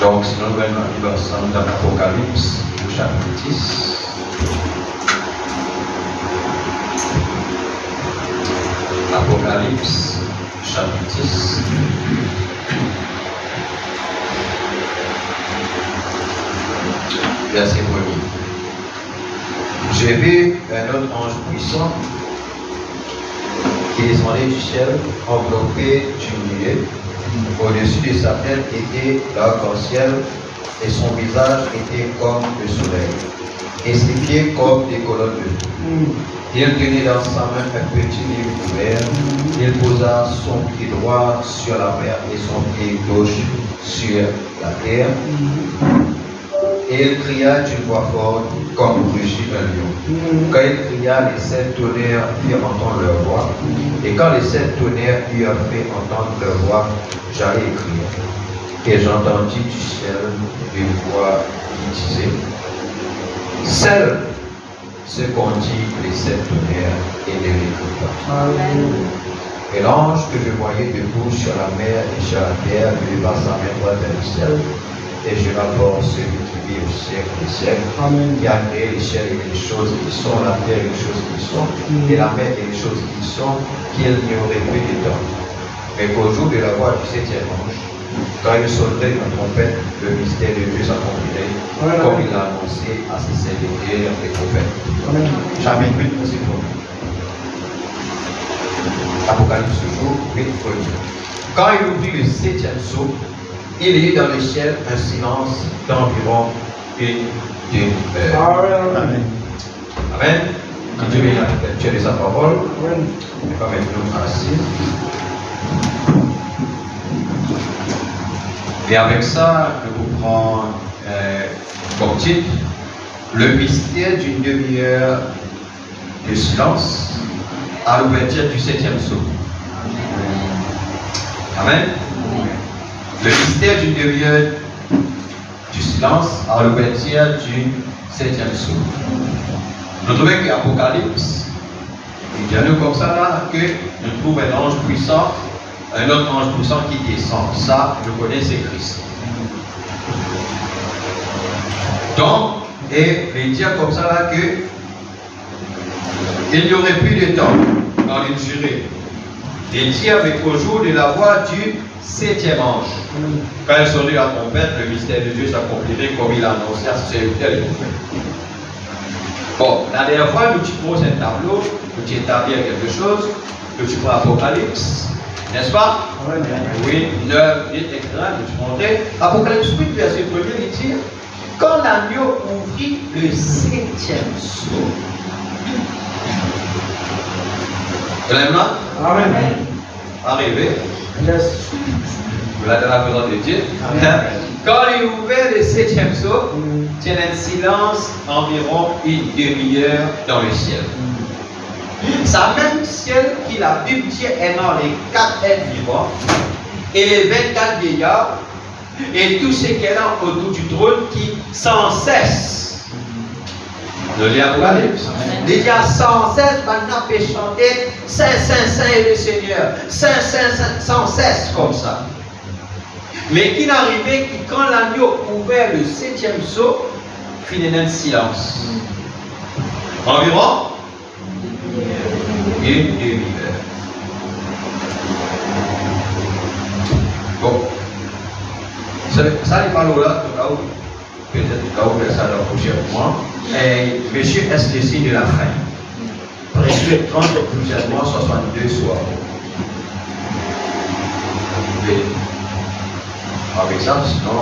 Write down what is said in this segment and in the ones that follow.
Donc, si nous allons ensemble dans l'Apocalypse, au chapitre 10. Apocalypse, chapitre 10. Verset 1er. J'ai vu un autre ange puissant qui descendait du ciel, enveloppé d'une nuée. Au-dessus de sa tête était l'arc-en-ciel et son visage était comme le soleil, et ses pieds comme des colonnes de feu. Il tenait dans sa main un petit livre ouvert. Il posa son pied droit sur la mer et son pied gauche sur la terre. Et il cria d'une voix forte comme rugit un lion. Quand il cria, les 7 tonnerres firent entendre leur voix. Et quand les 7 tonnerres eurent fait entendre leur voix, j'allais écrire. Et j'entendis du ciel une voix qui disait: Seul ce qu'ont dit les 7 tonnerres et ne l'écoute pas. Et l'ange que je voyais debout sur la mer et sur la terre leva sa main droite vers le ciel. Et je rapporte celui qui vit au siècle des siècles, qui a créé les ciels et les choses qui sont, la terre et les choses qui sont, et la mer et les choses qui sont, qu'il n'y aurait plus de temps. Mais qu'au jour de la voix du 7e ange, quand il sonnerait une trompette, le mystère de Dieu s'accomplirait, comme il l'a annoncé à ses serviteurs et prophètes. Chapitre 8, verset 1. Apocalypse jour 8, 1. Quand il ouvrit le 7e sceau, il y eut dans le ciel un silence d'environ une demi-heure. Amen. Amen. Que Dieu bénisse la lecture de sa parole. Et pas maintenant assis. Et avec ça, je vous prends comme titre le mystère d'une demi-heure de silence à l'ouverture du 7e sceau. Amen. Le mystère d'une demi-heure du silence à l'ouverture du 7e sceau. Nous trouvons qu'Apocalypse, il dit à nous comme ça là que nous trouvons un ange puissant, un autre ange puissant qui descend. Ça, nous connaissons, c'est Christ. Donc, et il dit comme ça là que il n'y aurait plus de temps dans une durée. Il dit avec au jour de la voix du 7e ange. Quand il sonnerait la trompette, le mystère de Dieu s'accomplirait comme il a annoncé à ses serviteurs et prophètes. Bon, la dernière fois, nous tu poses un tableau, nous tu établis quelque chose, nous tu prends Apocalypse, n'est-ce pas? Oui, 9, 8, etc. Nous tu montrais. Apocalypse 8, verset 1er, il dit: quand l'agneau ouvrit le 7e sceau. Vous l'avez là? Amen. Arrivé. Vous l'avez dans la présence de Dieu. Amen. Quand il ouvert le 7e sceau, il y a un silence environ une demi-heure dans le ciel. Ça même ciel qui la Bible dit est dans les 4 êtres vivants et les 24 vieillards et tous ceux qui sont autour du trône qui sans cesse. Le lien Apocalypse. Déjà sans cesse, maintenant peut chanter Saint, Saint, Saint est le Seigneur. Saint, Saint, Saint, sans cesse comme ça. Mais qui n'arrivait que quand l'agneau ouvert le 7e sceau, finit un silence. Environ une demi-heure. Bon. Ça n'est pas là, peut-être cas où ça dans le prochain mois. Monsieur est le signe de la fin. Presque 30 prochains mois, 62 soirs. Avec ça, sinon,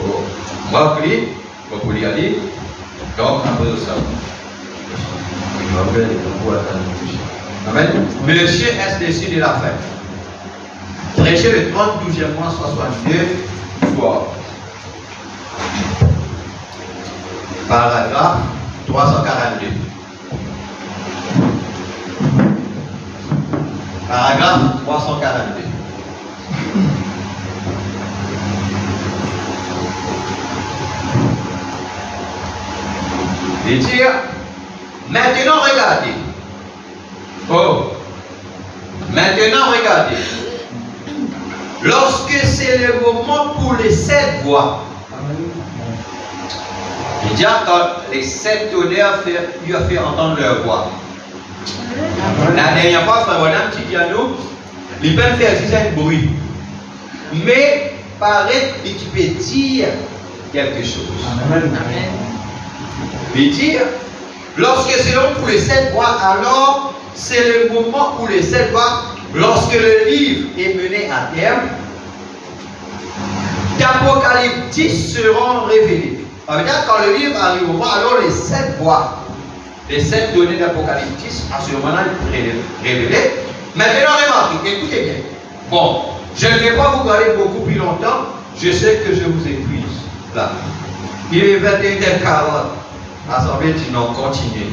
on va appeler, on va y aller. Donc, après ça, amen. Monsieur est le signe de la fin. Prêchez le 32e mois, 62 soirs. Paragraphe 342. Paragraphe 342. Il dit, maintenant regardez. Oh, maintenant regardez. lorsque c'est le moment pour les 7 voix. Il dit quand les 7 tonnerres lui a fait entendre leur voix. La dernière fois, frère Bonham, tu dis à nous, il peut faire juste un bruit. Mais paraît que tu peux dire quelque chose. Amen. Il dit, lorsque c'est l'homme pour les 7 voix, alors c'est le moment où les 7 voix, lorsque le livre est mené à terme, d'Apocalypse seront révélés. Ça veut dire quand le livre arrivera, alors les 7 voix, les 7 données d'Apocalypse, à ce moment-là, révélées. Maintenant, remarquez, écoutez bien. Bon, je ne vais pas vous garder beaucoup plus longtemps. Je sais que je vous épuise. Là. Il est 21h40. L'Assemblée dit non, continuez.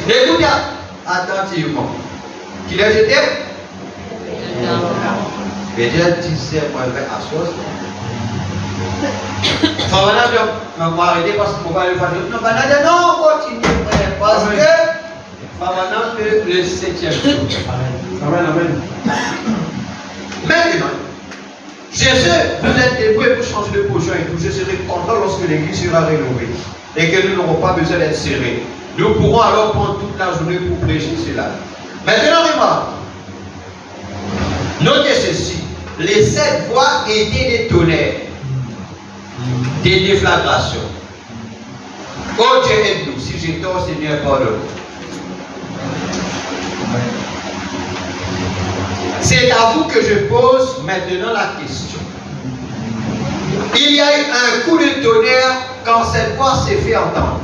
Écoutez attentivement. Qu'il est jeté? Mais déjà 17 à 60. Faut maintenant arrêter parce qu'on va le faire. Non, continuez, frère. Parce que maintenant, le 7e jour. Amen, amen. Maintenant, je sais, vous êtes débrouillés pour changer de position et tout. Je serai content lorsque l'église sera rénovée et que nous n'aurons pas besoin d'être serrés. Nous pourrons alors prendre toute la journée pour prêcher cela. Maintenant, remarque. Notez ceci. Les 7 voix étaient des tonnerres, des déflagrations. Oh Dieu aide-nous. Si j'ai tort, Seigneur, pardonne. C'est à vous que je pose maintenant la question. Il y a eu un coup de tonnerre quand cette voix s'est fait entendre.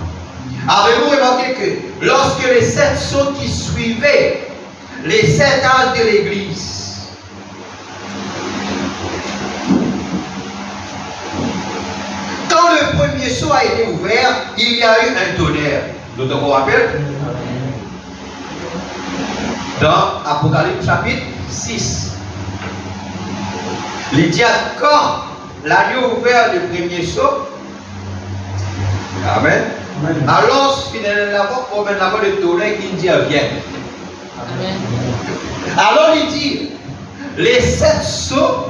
Avez-vous remarqué que lorsque les 7 sauts qui suivaient les 7 âges de l'Église, quand le premier saut a été ouvert, il y a eu un tonnerre. Vous vous rappelez? Dans Apocalypse chapitre 6. Il dit quand l'agneau ouvert le premier saut, Amen. Alors finalement, comme la voix de tonnerre qui dit viens. Alors il dit les 7 sauts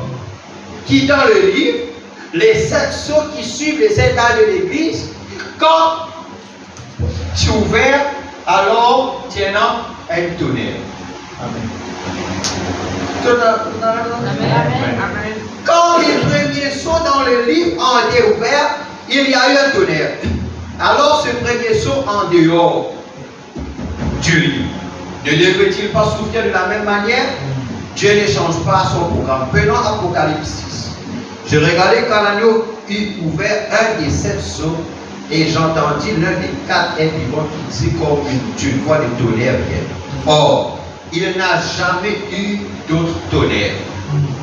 qui dans le livre, les 7 sauts qui suivent les 7 âges de l'Église, quand tu ouvert, alors tiennant un tonnerre. Amen. Amen. Quand les premiers sauts dans le livre ont été ouverts, il y a eu un tonnerre. Alors ce premier saut en dehors du livre, ne devrait-il pas souffrir de la même manière? Dieu ne change pas son programme. Prenons Apocalypse 6. Je regardais quand l'agneau eut ouvert un des 7 sceaux et j'entendis l'un des 4 êtres vivants qui dit comme une voix de tonnerre vient. Or, il n'a jamais eu d'autre tonnerre.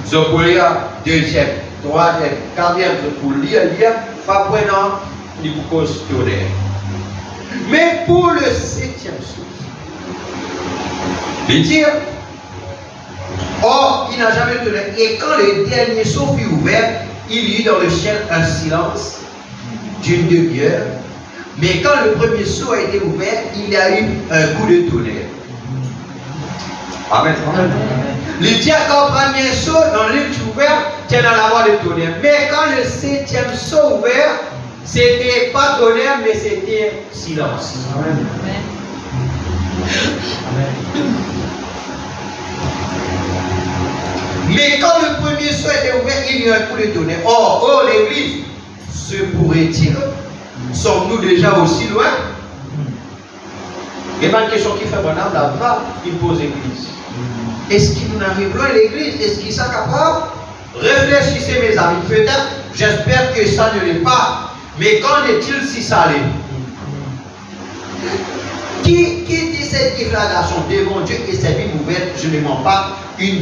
Zopolia, 2e, 3e, 4e, pour lire, pas prenant ni pour cause tonnerre. Mais pour le 7e saut, il dit, or, il n'a jamais tonnerre. Et quand le dernier saut fut ouvert, il y eut dans le ciel un silence d'une demi-heure. Mais quand le premier saut a été ouvert, il y a eu un coup de tonnerre. Amen. Le diacre premier saut dans le livre ouvert, c'est dans la voie de tonnerre. Mais quand le 7e saut ouvert, c'était pas tonnerre, mais c'était silence. Amen. Mais quand le premier saut était ouvert, il y a eu un coup de tonnerre. Or, l'Église, se pourrait-il? Sommes-nous déjà aussi loin? Et ma question qui fait bonheur là-bas, il pose l'Église. Est-ce qu'il nous arrive loin l'Église? Est-ce qu'il est capable? Réfléchissez mes amis, peut-être, j'espère que ça ne l'est pas. Mais qu'en est-il si ça l'est? Qui dit cette déflagration devant Dieu et cette Bible ouverte, je ne mens pas, une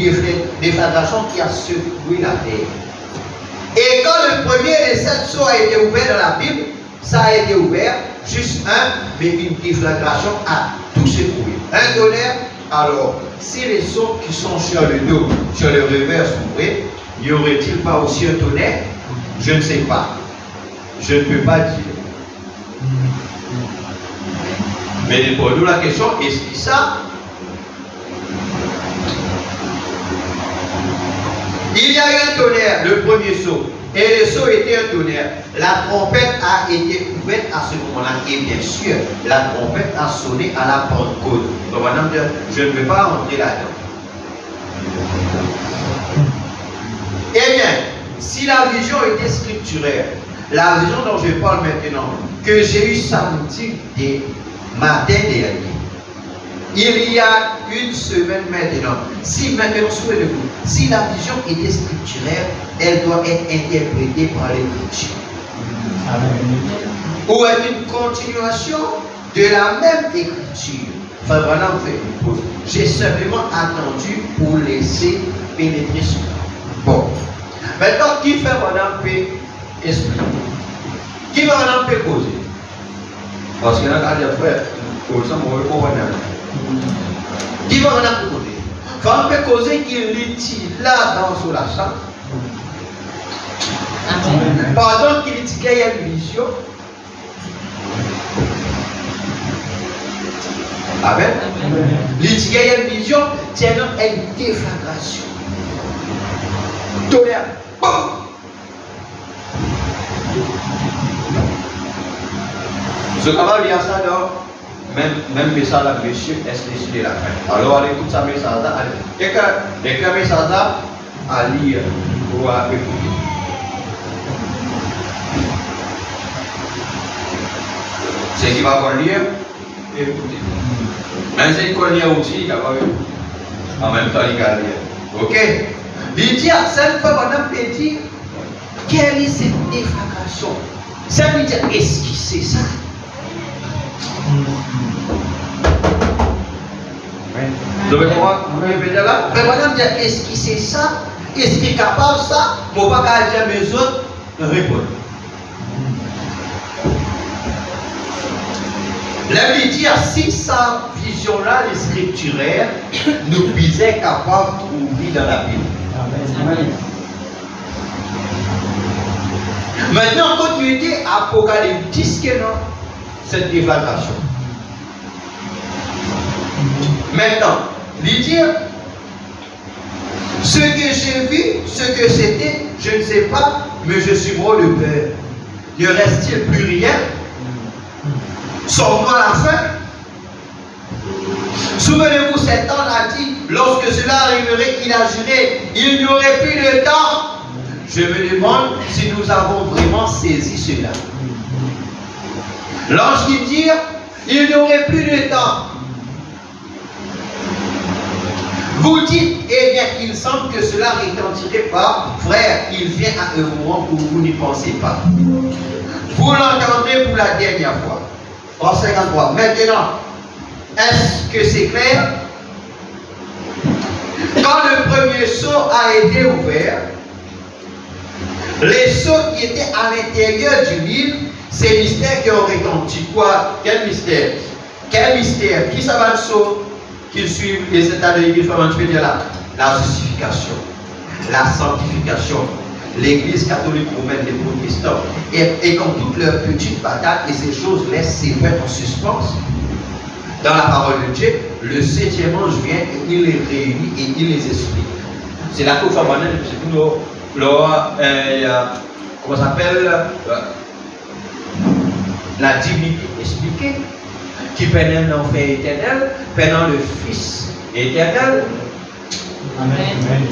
déflagration qui a secoué la terre. Et quand le premier des 7 sceaux a été ouvert dans la Bible, ça a été ouvert, juste mais une déflagration a tout secoué. Un tonnerre, alors, si les sceaux qui sont sur le dos, sur le revers s'ouvraient, n'y aurait-il pas aussi un tonnerre? Je ne sais pas. Je ne peux pas dire. Mais pour nous la question, est-ce que ça? Il y a eu un tonnerre, le premier sceau. Et le sceau était un tonnerre. La trompette a été ouverte à ce moment-là. Et bien sûr, la trompette a sonné à la Pentecôte. Donc, madame, je ne vais pas rentrer là-dedans. Eh bien, si la vision était scripturaire, la vision dont je parle maintenant, que j'ai eu samedi des matins dernier, il y a une semaine maintenant, si maintenant, souvenez-vous, si la vision était scripturaire, elle doit être interprétée par l'écriture. Ou est une continuation de la même écriture. Enfin, voilà, vous faites une pause. J'ai simplement attendu pour laisser pénétrer cela. Bon. Maintenant, qui fait madame peut expliquer? Qui va madame peut causer? Parce qu'il y a des frères, pour ça, on va qui va madame peut causer? Femme peut causer qu'il est là dans sous la chambre. Pendant qu'il dit qu'il y a une vision. Amen. Il dit qu'il y a une vision, c'est une déflagration. Tonnerre. Boum. Ce qu'on va lire ça dans même message là, monsieur, est-ce que la fin. Alors, allez, tout ça, message là, allez. Dès que message là, à lire ou à écouter. C'est qui va lire, écouter. Même si il lire aussi, il va en même temps, il va lire. Ok? Il dit à cette fois, madame peut dire, quelle est cette déflagration? Ça veut dire, est-ce que c'est ça? Vous avez compris là? Mais madame dit, est-ce que c'est ça? Est-ce qu'il est capable de ça? Je ne vais pas dire mes autres répondre. La Bible dit, si sa vision-là, les scripturaires, nous sommes capables de trouver dans la Bible. Amen. Maintenant, continuité apocalyptique, non, cette déflagration. Maintenant, lui dire, ce que j'ai vu, ce que c'était, je ne sais pas, mais je suis mort de peur. Ne reste-t-il plus rien? Sommes-nous à la fin? Souvenez-vous, cet homme a dit, lorsque cela arriverait, il a juré, il n'y aurait plus de temps. Je me demande si nous avons vraiment saisi cela. Lorsqu'il dit, il n'y aurait plus de temps. Vous dites, eh bien, il semble que cela retentirait pas. Frère, il vient à un moment où vous n'y pensez pas. Vous l'entendrez pour la dernière fois. En 53. Maintenant, est-ce que c'est clair? Quand le premier sceau a été ouvert, les sceaux qui étaient à l'intérieur du livre, ces mystères qui ont retenti. Quoi? Quel mystère? Quel mystère? Qui ça va le sceau qu'ils suivent les états de l'église? Tu peux dire là? La justification, la sanctification. L'Église catholique romaine des protestants et comme toutes leurs petites batailles et ces choses laissent ces peuples en suspens. Dans la parole de Dieu, le 7e ange vient et il les réunit et il les explique. C'est là qu'au Fabanel, comment ça s'appelle la divinité expliquée qui pénètre l'enfer éternel, pénètre le Fils éternel. Amen.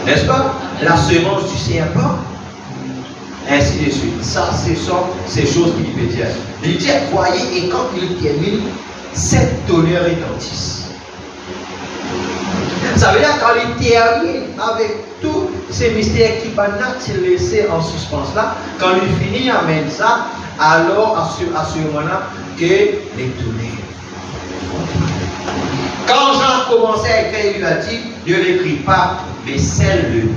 N'est-ce pas? La semence du serpent, ainsi de suite. Ça, ce sont ces choses qu'il peut dire. Il dit, voyez, et quand il termine, cette tonnerre retentisse. Ça veut dire quand il termine avec tous ces mystères qui sont laissés en suspens là, quand il finit avec ça, alors à ce moment-là, que les tonnerres. Quand Jean commençait à écrire, il lui a dit, ne l'écris pas, mais scelle-le.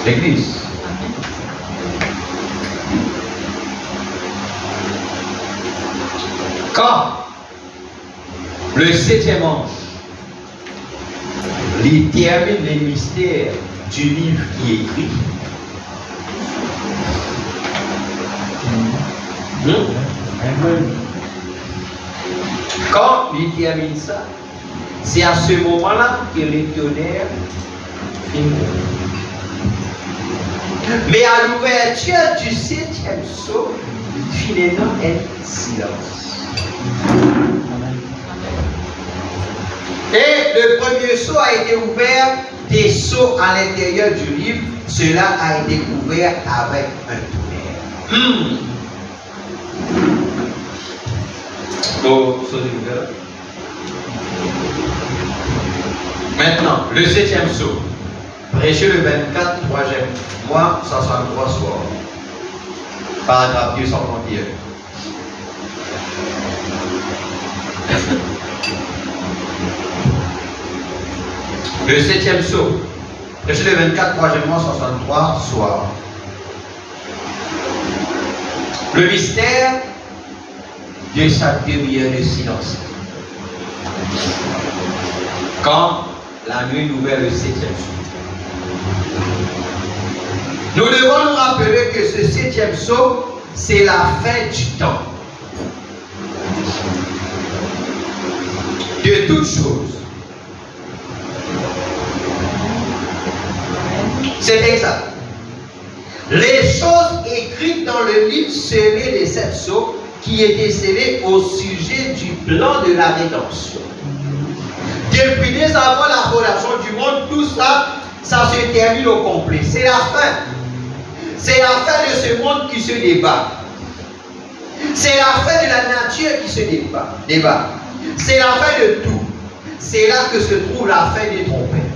L'Église. Quand le 7e ange il termine les mystères du livre qui est écrit, quand il termine ça, c'est à ce moment-là que les tonnerres Mais à l'ouverture du 7e sceau, finalement, est silence. Et le premier sceau a été ouvert, des sceaux à l'intérieur du livre, cela a été ouvert avec un tonnerre. Maintenant, le 7e sceau. Prêché le 24, 3e mois, 63 soirs. Paragraphe 231. Le 7e sceau. Prêché le 24, 3e mois, 63 soirs. Le mystère de sa demi-heure de silence. Quand la nuit ouvert le 7e sceau. Nous devons nous rappeler que ce 7e sceau, c'est la fin du temps. De toutes choses. C'est exact. Les choses écrites dans le livre scellé des 7 sceaux qui étaient scellés au sujet du plan de la rédemption. Depuis dès avant la fondation du monde, tout ça, ça se termine au complet. C'est la fin. C'est la fin de ce monde qui se débat. C'est la fin de la nature qui se débat. C'est la fin de tout. C'est là que se trouve la fin des trompettes.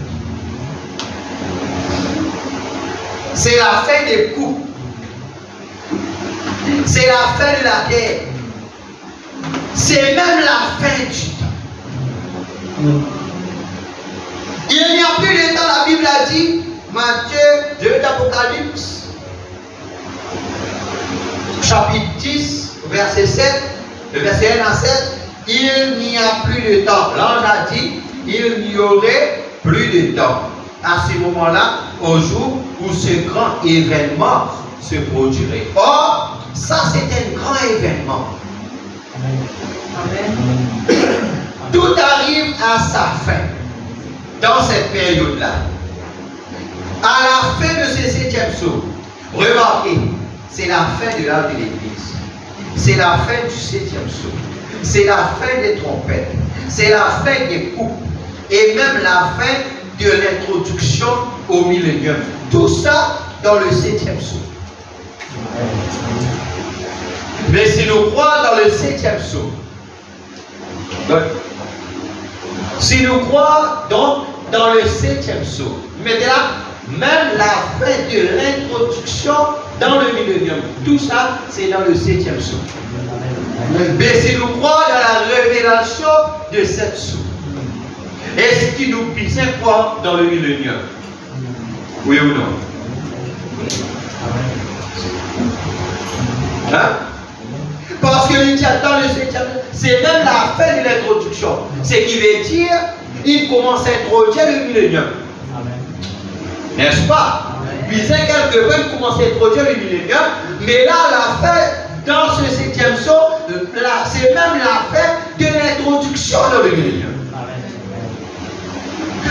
C'est la fin des coups. C'est la fin de la guerre. C'est même la fin du temps. Il n'y a plus de temps, la Bible a dit, Matthieu, d'Apocalypse, chapitre 10, verset 7, le verset 1 à 7, il n'y a plus de temps. L'ange a dit, il n'y aurait plus de temps. À ce moment-là, au jour où ce grand événement se produirait. Or, ça c'est un grand événement. Amen. Tout arrive à sa fin dans cette période-là. À la fin de ce 7e sceau, remarquez, c'est la fin de l'âge de l'Église. C'est la fin du 7e sceau. C'est la fin des trompettes. C'est la fin des coupes. Et même la fin de l'introduction au millénium. Tout ça dans le 7e sceau. Mais si nous croyons dans le 7e sceau, si nous croyons donc dans le 7e sceau, maintenant, même la fin de l'introduction dans le millénium, tout ça, c'est dans le 7e sceau. Mais si nous croyons dans la révélation de cette sceau, est-ce qu'il nous puisse croire dans le millénium? Oui ou non? Hein? Parce que dans le 7e, c'est même la fin de l'introduction. Ce qui veut dire, il commence à introduire le millénium. N'est-ce pas? Puis quelque peu, il commence à introduire le millénium, mais là, la fin, dans ce 7e sceau, c'est même la fin de l'introduction dans le millénium.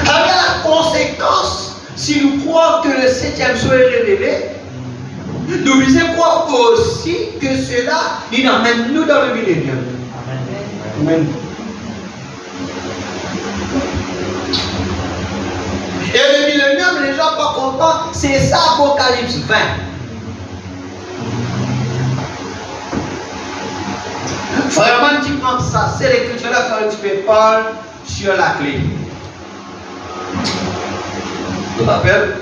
Avec la conséquence, si nous croyons que le 7e sceau est révélé, nous devons croire aussi que cela nous emmène nous dans le millénium. Amen. Et le millénium, les gens ne sont pas contents, c'est ça Apocalypse 20. Vraiment, tu prends ça, c'est l'écriture là quand tu me parles sur la clé. Tu t'appelles?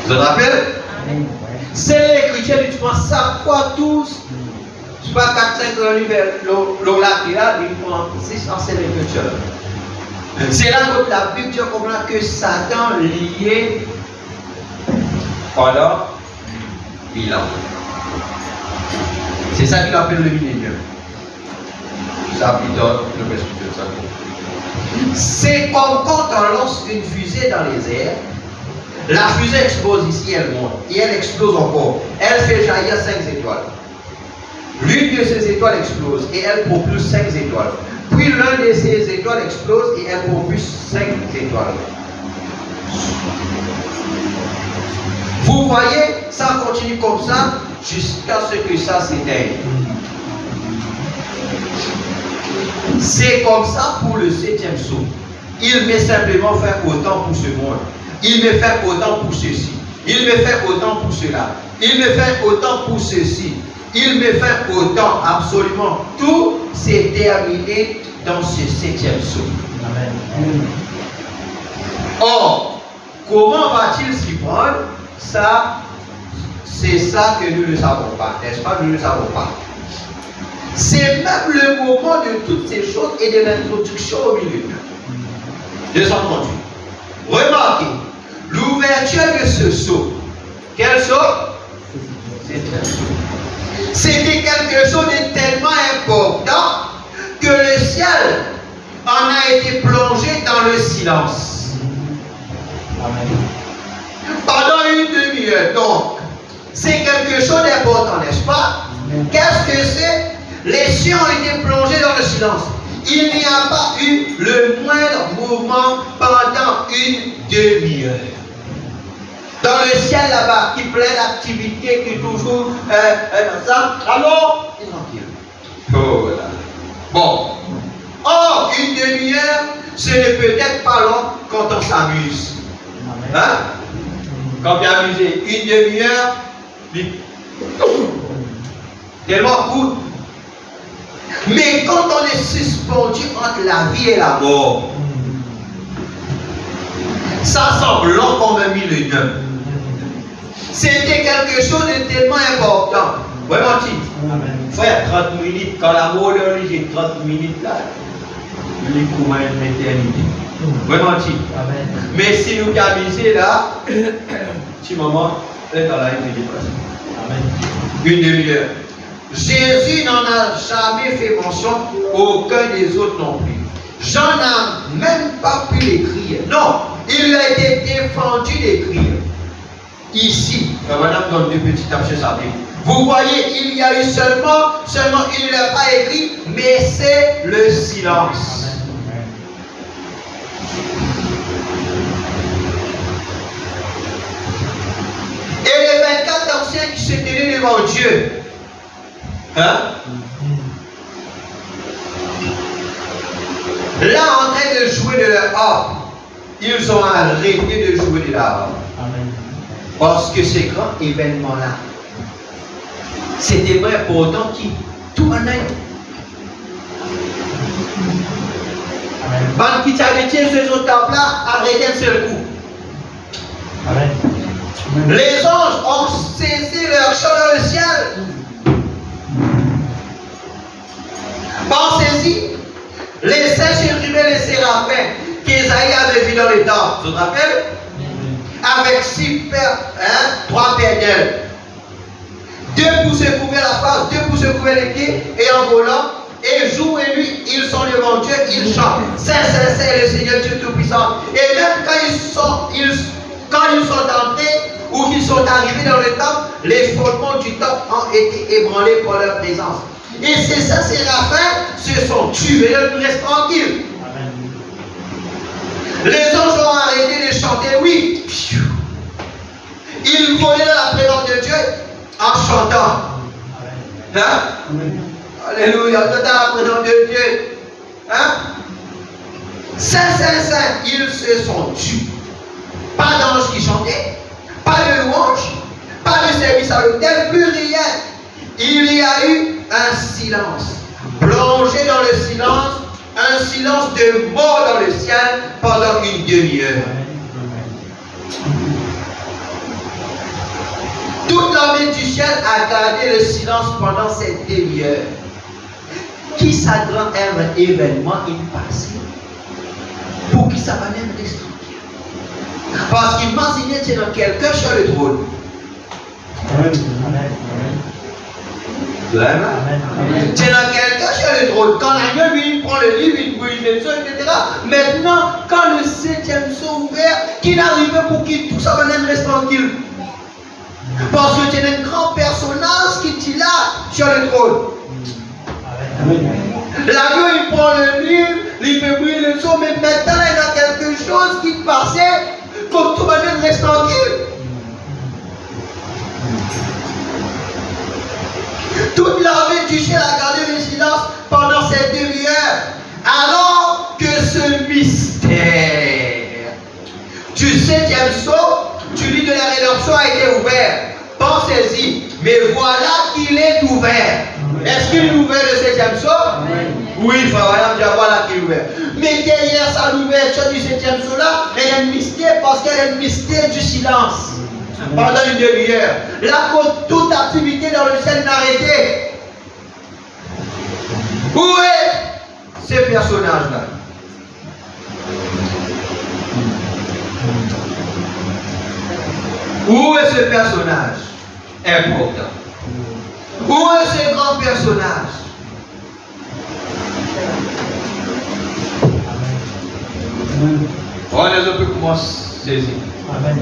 Tu te rappelles? C'est l'écriture, tu prends ça quoi tous? Je ne sais pas 4-5 livres, l'oracle là, il prend 6 en c'est l'écriture. C'est là que la Bible dit que Satan lié pendant 1000 ans. C'est ça qu'il appelle le millénium. Ça plutôt le prescripteur de ça. C'est comme quand on lance une fusée dans les airs. La fusée explose ici, elle monte. Et elle explose encore. Elle fait jaillir 5 étoiles. L'une de ces étoiles explose et elle propulse 5 étoiles. Puis Puis l'un de ces étoiles explose et elle propulse 5 étoiles. Vous voyez, ça continue comme ça jusqu'à ce que ça s'éteigne. C'est comme ça pour le 7e sceau. Il m'est simplement fait autant pour ce monde. Il me fait autant pour ceci. Il me fait autant pour cela. Il me fait autant pour ceci. Il me fait autant, absolument. Tout s'est terminé dans ce 7e sceau. Amen. Or, comment va-t-il s'y prendre? Ça, c'est ça que nous ne savons pas. N'est-ce pas? Nous ne savons pas. C'est même le moment de toutes ces choses et de l'introduction au milieu. 238. Remarquez, l'ouverture de ce sceau. Quel sceau? C'était quelque chose de tellement important que le ciel en a été plongé dans le silence. Pendant une demi-heure. Donc, c'est quelque chose d'important, n'est-ce pas? Qu'est-ce que c'est? Les cieux ont été plongés dans le silence. Il n'y a pas eu le moindre mouvement pendant une demi-heure. Dans le ciel là-bas, qui plein d'activités, qui toujours ça. Alors, il est tranquille. Oh, voilà. Bon. Or, une demi-heure, ce n'est peut-être pas long quand on s'amuse. Hein? Quand bien amusé, une demi-heure, tellement court. Mais quand on est suspendu entre la vie et la mort, ça semble long comme un millénaire. C'était quelque chose de tellement important. Vraiment, frère, 30 minutes, quand la mort est là, j'ai 30 minutes là. Les courants une éternité. Vraiment, mais si nous amusons là, petit moment, est dans la vie de Amen. Une demi-heure. Jésus n'en a jamais fait mention, aucun des autres non plus. Jean n'a même pas pu l'écrire. Non, il a été défendu d'écrire. Ici, madame donne deux petits tapes sur sa Bible. Vous voyez, il y a eu seulement il n'a pas écrit, mais c'est le silence. Et les 24 anciens qui se tenaient devant Dieu, hein? Là, en train de jouer de leur harpe, ils ont arrêté de jouer de la harpe. Parce que ce grand événement-là, c'était vrai pour autant qui tout le monde. Quand qui t'habituait ce temple-là, arrêtez un seul coup. Amen. Les anges ont cessé leur chant dans le ciel. Pensez-y, les saints chérubins et les séraphins qu'Ésaïe avait vus dans les temps, tu te rappelles? Avec 3 paires d'ailes. 2 pour se couvrir la face, 2 pour se couvrir les pieds, et en volant, et jour et nuit, ils sont devant Dieu, ils chantent. Saint, Saint, Saint, le Seigneur Dieu Tout-Puissant. Et même quand ils sont entrés, ou qu'ils sont arrivés dans le temple, les fondements du temple ont été ébranlés par leur présence. Et ces saints séraphins se sont tués, ils restent tranquilles. Les anges ont arrêté de chanter, oui. Ils volaient dans la présence de Dieu en chantant. Hein? Alléluia, dans la présence de Dieu. Hein? Saint, Saint, Saint, ils se sont tus. Pas d'anges qui chantaient, pas de louanges, pas de service à l'autel, plus rien. Il y a eu un silence. Plongé dans le silence, un silence de mort dans le ciel pendant une demi-heure. Toute l'armée du ciel a gardé le silence pendant cette demi-heure. Qui s'agrand un événement passé pour qu'il s'abandonne reste tranquille. Parce qu'imaginez qu'il y a quelqu'un sur le trône. Amen. Tu as quelqu'un sur le trône. Quand l'agneau lui prend le livre, il bouille les choses, etc. Maintenant, quand le 7e sceau ouvert, qu'il arrive pour qu'il tout ça reste tranquille. Parce que tu es un grand personnage qui est là sur le trône. L'agneau, il prend le livre, il peut briller le son, mais maintenant, il y a quelque chose qui passait, comme tout le monde reste tranquille. Toute l'armée du ciel a gardé le silence pendant cette demi-heure, alors que ce mystère du 7e sceau, du livre de la rédemption a été ouvert. Pensez-y, mais voilà qu'il est ouvert. Est-ce qu'il est ouvert le 7e sceau? Oui, voilà qu'il est ouvert. Mais derrière ça, l'ouverture du 7e sceau là, il y a un mystère parce qu'il y a un mystère du silence. Pendant une demi-heure, là, toute activité dans le ciel est arrêtée. Où est ce personnage-là? Où est ce personnage important? Où est ce grand personnage? On les peut commencer à saisir. Amen.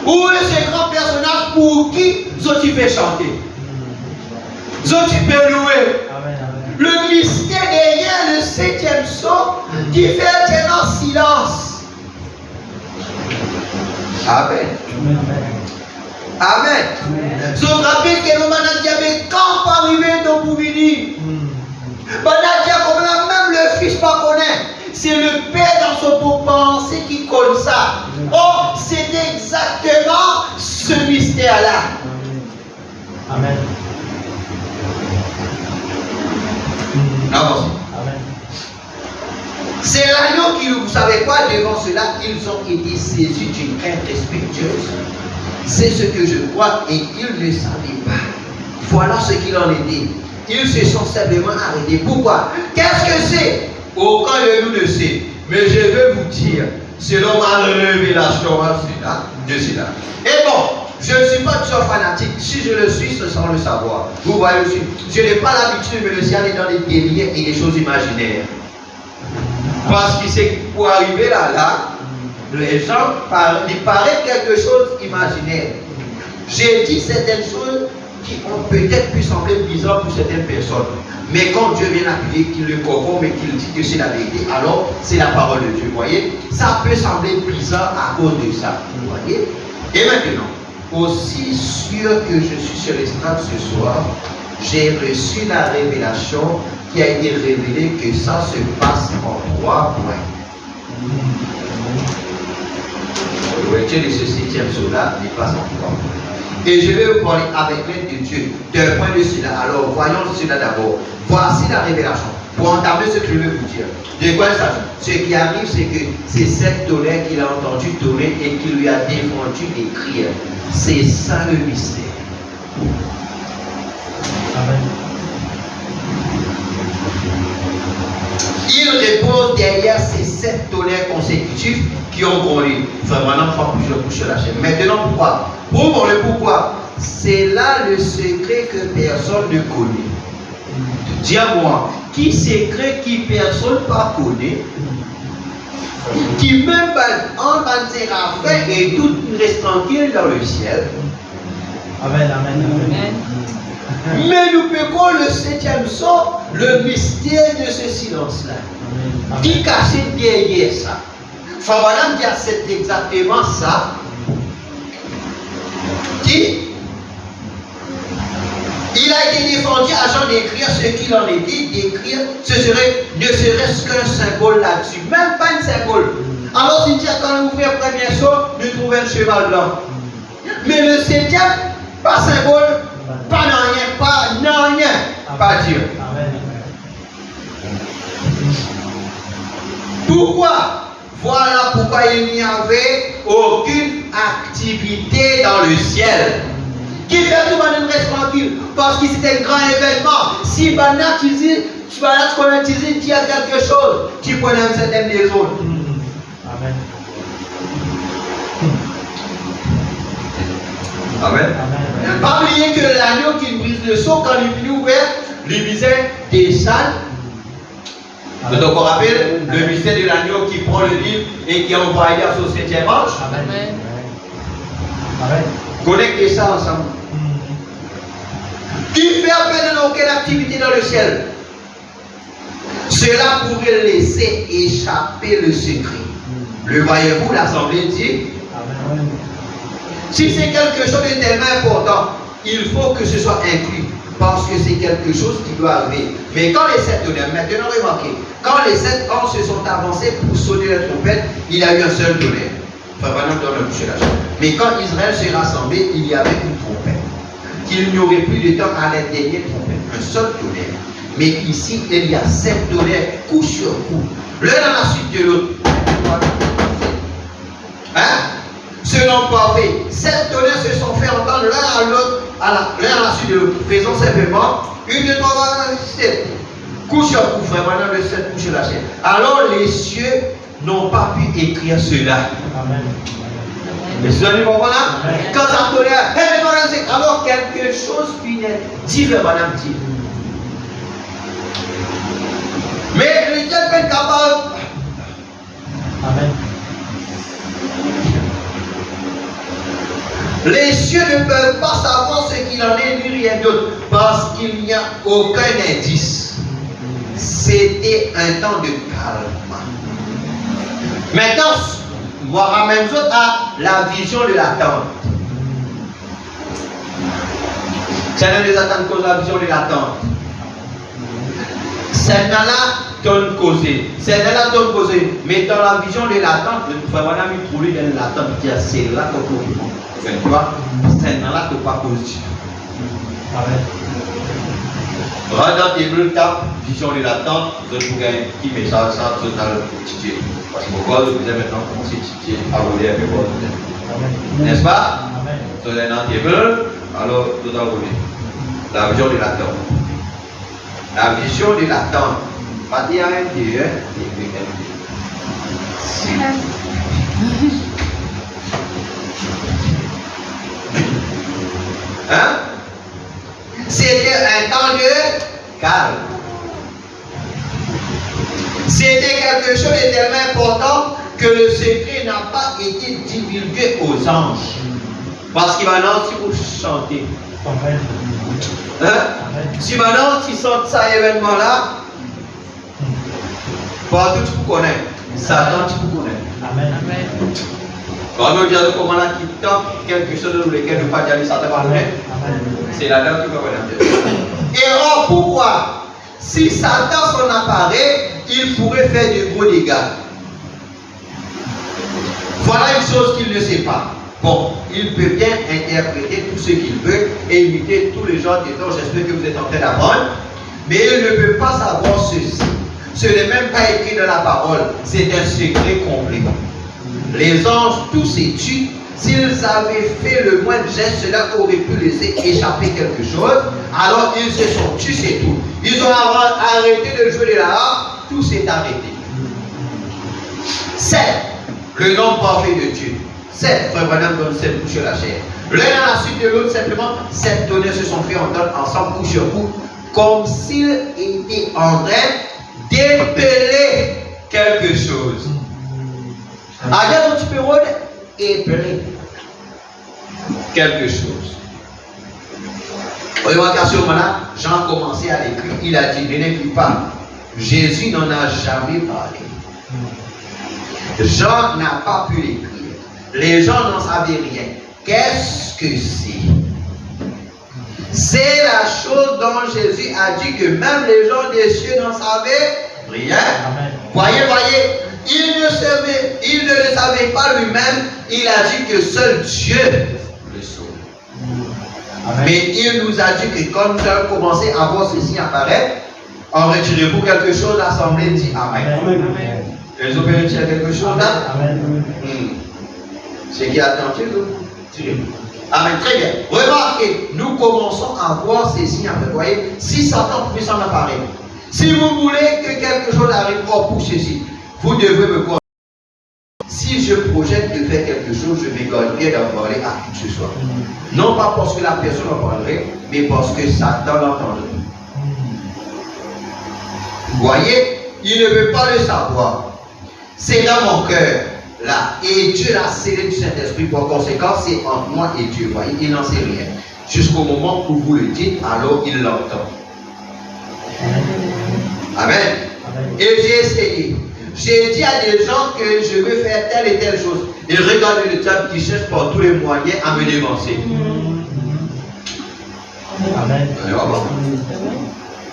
Où est ce grand personnage pour qui tu peux chanter? Tu peux louer. Amen. Le mystère derrière le 7e sceau qui fait tellement silence. Amen. Amen. Je me rappelle que le manadia avait quand pas arrivé dans Bouvini. Manadia comme là, même le fils pas connaît. C'est le père dans son beau pensée qui connaît ça. Oh, c'est exactement ce mystère-là. Amen. Amen. C'est l'agneau qui, vous savez quoi, devant cela, ils ont été saisis d'une crainte respectueuse. C'est ce que je crois et ils ne savaient pas. Voilà ce qu'il en était. Ils se sont simplement arrêtés. Pourquoi? Qu'est-ce que c'est? Aucun de nous ne sait. Mais je veux vous dire, selon ma révélation de cela. Et bon, je ne suis pas toujours fanatique. Si je le suis, c'est sans le savoir. Vous voyez aussi, je n'ai pas l'habitude de me laisser aller dans des délires et des choses imaginaires. Parce que c'est pour arriver là, les gens il paraît quelque chose imaginaire. J'ai dit certaines choses qui ont peut-être pu sembler bizarres pour certaines personnes. Mais quand Dieu vient appuyer, qu'il le conforme et qu'il dit que c'est la vérité, alors c'est la parole de Dieu. Vous voyez? Ça peut sembler bizarre à cause de ça. Vous voyez? Et maintenant, aussi sûr que je suis sur l'estrade ce soir, j'ai reçu la révélation qui a été révélée que ça se passe en 3 points. L'ouverture de ce 7e sceau-là n'est pas en 3 points. Et je vais vous parler avec l'aide de Dieu d'un point de cela. Alors, voyons cela d'abord. Voici la révélation. Pour entamer ce que je vais vous dire. De quoi il s'agit? Ce qui arrive, c'est que c'est cette tonnerre qu'il a entendu tonner et qui lui a défendu d'écrire. C'est ça le mystère. Amen. Il repose derrière ces 7 tonnerres consécutifs qui ont grondé. Vraiment, fois plusieurs couches sur la chaîne. Maintenant, pourquoi? Pour le pourquoi, c'est là le secret que personne ne connaît. Dis-moi, qui secret qui personne ne connaît, qui même en séraphin et tout reste tranquille dans le ciel. Amen, amen, amen. Mais nous pouvons le 7e sceau, le mystère de ce silence-là. Qui cache derrière ça? Frère dit c'est exactement ça. Qui il a été défendu à Jean d'écrire ce qu'il en était, d'écrire, ce serait ne serait-ce qu'un symbole là-dessus, même pas un symbole. Alors il dit quand on ouvre le premier saut, nous trouvons un cheval blanc. Mais le 7e, pas symbole, pas rien, pas Dieu. Pourquoi? Voilà pourquoi il n'y avait aucune activité dans le ciel. Qui fait tout le monde reste tranquille? Parce que c'était un grand événement. Si maintenant tu dis, tu vas là, tu connais, tu dis, tu as quelque chose, tu connais un certain des autres. Amen. Amen. Amen. Pas oublier que l'agneau qui brise le seau, quand il finit ouvert, lui disait des salles. Donc on rappelle le mystère de l'agneau qui prend le livre et qui envoie à son 7e ange. Amen. Amen. Connectez ça ensemble. Qui fait appel à aucune activité dans le ciel? Cela pourrait laisser échapper le secret. Le voyez-vous, l'Assemblée dit. Amen. Si c'est quelque chose de tellement important, il faut que ce soit inclus. Parce que c'est quelque chose qui doit arriver. Mais quand les 7 tonnerres, maintenant remarquez, quand les 7 anges se sont avancés pour sonner la trompette, il y a eu un seul tonnerre. Enfin, maintenant, dans le boucher la chair. Mais quand Israël s'est rassemblé, il y avait une trompette. Qu'il n'y aurait plus de temps à la dernière trompette. Un seul tonnerre. Mais ici, il y a 7 tonnerres, coup sur coup. L'un à la suite de l'autre. Hein? Selon parfait, 7 tonnerres se sont fait entendre l'un à l'autre, l'un à la suite de l'autre. Faisons simplement 1, 2, 3, 4, 5, 7. Coup sur coup, vraiment, le 7 couche sur la chair. Alors les cieux n'ont pas pu écrire cela. Amen. Et vous allez comprendre là? Quand ça tonnerre, alors quelque chose puis naît. Divers, madame, dit. Mais le Dieu est capable. Amen. Les cieux ne peuvent pas savoir ce qu'il en est ni rien d'autre parce qu'il n'y a aucun indice. C'était un temps de calme. Maintenant, on ramène à la vision de l'attente. C'est l'un des attentes cause la vision de l'attente. C'est dans la tonne causée. C'est dans la tonne causée. Mais dans la vision de l'attente, il faut vraiment trouver dans l'attente. C'est là qu'on peut répondre. Tu vois, c'est dans là que pas positif. Amen. Dans tes bleus, tape, vision de l'attente, vous avez un petit message, ça, vous allez le titiller. Parce que pourquoi vous allez maintenant commencer à titiller, à voler avec vous. N'est-ce pas? Vous allez dans tes bleus, alors vous allez voler. La vision de l'attente. La vision de l'attente. Pas dire un Dieu, hein? C'était un temps de calme. C'était quelque chose de tellement important que le secret n'a pas été divulgué aux anges. Parce que maintenant, si vous chantez, hein? Si maintenant tu sens ça événement-là, partout tu peux connaître. Satan, tu peux connaître. Amen. Quand on dit comment là qui tente quelque chose dans lequel ne pas dire Satan va connaître, c'est la dame qui va connaître. Et or, pourquoi? Si Satan s'en apparaît, il pourrait faire de gros dégâts. Voilà une chose qu'il ne sait pas. Bon, il peut bien interpréter tout ce qu'il veut et imiter tous les gens dont j'espère que vous êtes en train d'apprendre, mais il ne peut pas savoir ceci. Ce n'est même pas écrit dans la parole, c'est un secret complet. Les anges tous se tuent. S'ils avaient fait le moindre geste, cela aurait pu laisser échapper quelque chose. Alors ils se sont tués, c'est tout. Ils ont arrêté de jouer de la harpe, tout s'est arrêté. C'est le nom parfait de Dieu. 7 frères Branham donne 7 coups sur la chair. L'un à la suite de l'autre, simplement, 7 tonnerres se sont fait entendre ensemble, coup sur coup, comme s'ils étaient en train d'épeler quelque chose. Ailleurs, tu peux épeler quelque chose. Remarquez à ce moment-là, Jean a commencé à l'écrire. Il a dit, ne n'écris pas. Jésus n'en a jamais parlé. Jean n'a pas pu l'écrire. Les gens n'en savaient rien. Qu'est-ce que c'est? C'est la chose dont Jésus a dit que même les gens des cieux n'en savaient rien. Voyez, il ne le savait pas lui-même. Il a dit que seul Dieu le sauve. Mais il nous a dit que quand nous allons commencer à voir ceci apparaître, en retirez-vous quelque chose, l'assemblée dit Amen. Les opérés tirent quelque chose là? Amen. C'est qui attend Amen, très bien. Remarquez, nous commençons à voir ces signes. Vous voyez, si Satan pouvait s'en apparaître, si vous voulez que quelque chose arrive pour ceci, vous devez me croire. Si je projette de faire quelque chose, je m'égarerai d'en parler à qui que ce soit. Non pas parce que la personne en parlerait, mais parce que Satan l'entendrait. Vous voyez, il ne veut pas le savoir. C'est dans mon cœur. Là, et Dieu l'a scellé du Saint-Esprit, pour conséquent, c'est entre moi et Dieu. Voyez, il n'en sait rien. Jusqu'au moment où vous le dites, alors il l'entend. Amen. Et j'ai essayé. J'ai dit à des gens que je veux faire telle et telle chose. Et regardez le diable qui cherche par tous les moyens à me dévancer. Amen.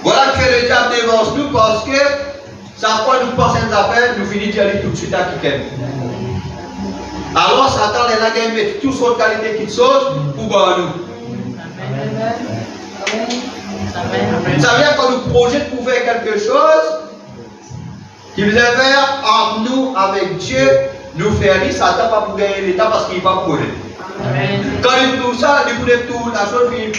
Voilà que le diable dévance nous parce que ça quoi nous pense une affaire, nous finissons d'y aller tout de suite à quelqu'un. Alors Satan les a gagné mettre toutes sortes de qualités qui sont pour voir nous. Ça veut dire qu'on nous projette pour faire quelque chose qui veut faire en nous avec Dieu, nous faire lire, Satan pas pour gagner l'état parce qu'il va pour quand il tout ça, il voulait tout, la chose finit.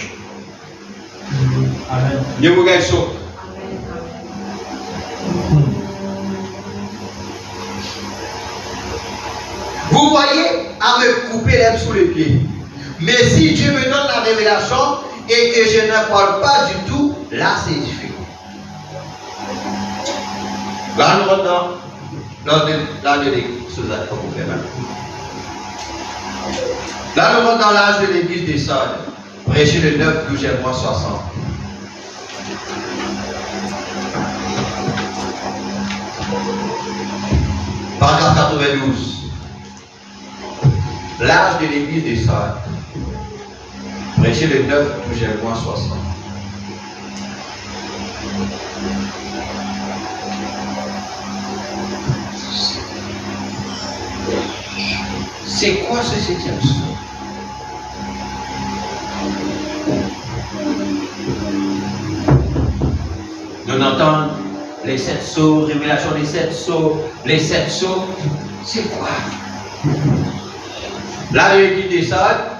Dieu vous gagne chaud. Vous voyez, à me couper l'herbe sous les pieds. Mais si Dieu me donne la révélation et que je ne parle pas du tout, là c'est différent. Là nous rentrons dans l'église. Là nous rentrons dans l'âge de l'église des Sades. Prêcher le 9, 12 mois 60. Paragraphe 92. L'âge de l'église des Sades. Prêcher le 9, 12 mois 60. C'est quoi ce 7e sceau? Nous entendons les 7 sceaux, révélation des 7 sceaux, les 7 sceaux. C'est quoi? Là, l'église des Sades,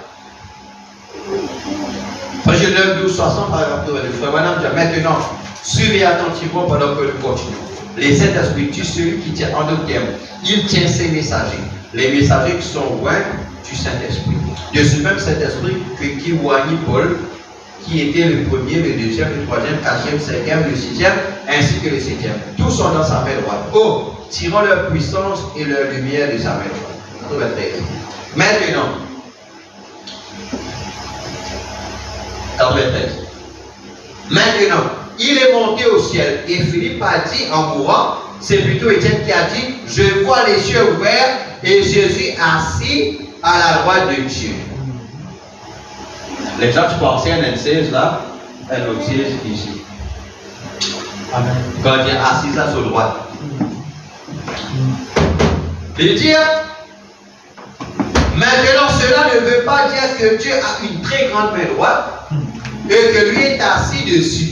Projet 9, 12, 60, paragraphe 2, frère Madame, maintenant, suivez attentivement pendant que nous continuons. Les 7 esprits, celui qui tient en d'autres termes, il tient ses messagers. Les messagers qui sont loin du Saint-Esprit. De ce même Saint-Esprit qui oignit Paul, qui était le premier, le deuxième, le troisième, quatrième, cinquième, le sixième, ainsi que le septième. Tous sont dans sa main droite. Oh, tirant leur puissance et leur lumière de sa main droite. Maintenant, 93. Maintenant, il est monté au ciel et Philippe a dit en mourant, c'est plutôt Étienne qui a dit, je vois les cieux ouverts et Jésus assis à la droite de Dieu. Les gens qui pensaient à un 16 là, un autre 16 ici. Amen. Quand il est assis là sur droite. Il dit, maintenant cela ne veut pas dire que Dieu a une très grande main droite et que lui est assis dessus.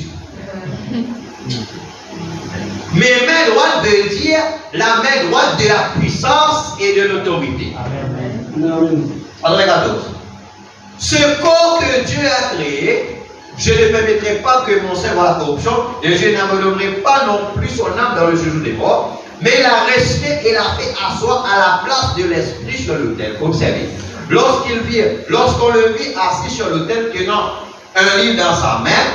Mais main droite veut dire la main droite de la puissance et de l'autorité. André 14. Ce corps que Dieu a créé, je ne permettrai pas que mon sein voie la corruption et je n'abandonnerai pas non plus son âme dans le séjour des morts, mais l'a resté et l'a fait asseoir à la place de l'esprit sur l'autel. Observez. Lorsqu'on le vit assis sur l'autel tenant un livre dans sa main,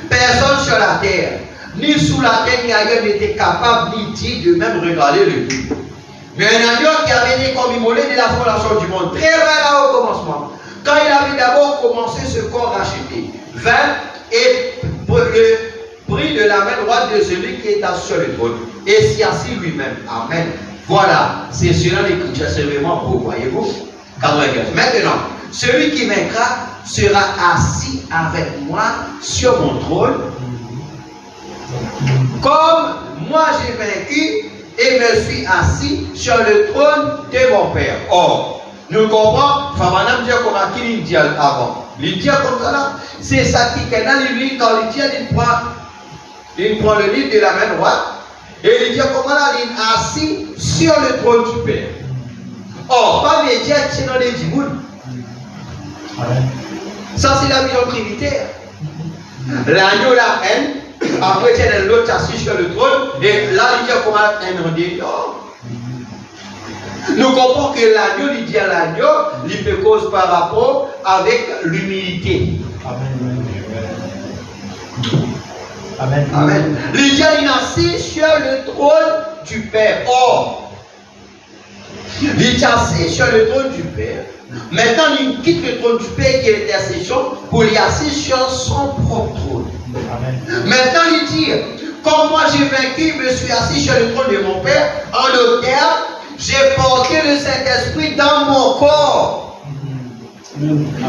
personne sur la terre, ni sous la terre, ni ailleurs n'était capable ni dit de même regarder le livre. Mais un agneau qui avait été comme immolé de la fondation du monde, très loin là au commencement, quand il avait d'abord commencé ce corps racheté, vint et prit de la main droite de celui qui est assis sur le trône, et s'y assit lui-même. Amen. Voilà, c'est cela l'écriture, c'est vraiment beau, voyez-vous. 95. Maintenant, celui qui vaincra sera assis avec moi sur mon trône, comme moi j'ai vaincu et me suis assis sur le trône de mon Père. Or, nous comprenons, Madame dit comme à qui il dit avant. Il dit comme ça là, c'est ça qui est dans le livre, quand il dit, il prend le livre de la main droite, et il dit comment là, il est assis sur le trône du Père. Or, pas médias qui sont dans les djibouts. Ça, c'est la vision trinitaire. L'agneau, la haine, après, il y a l'autre assis sur le trône, et là, il dit comment un dit, nous comprenons que l'agneau, il dit à l'agneau, il peut cause par rapport avec l'humilité. Amen. Amen. Il dit, il est assis sur le trône du Père. Or, il est assis sur le trône du Père. Maintenant, il quitte le trône du Père qui est intercession pour y assis sur son propre trône. Amen. Maintenant, il dit, Comme moi j'ai vaincu, je me suis assis sur le trône de mon Père, en d'autres termes, j'ai porté le Saint-Esprit dans mon corps.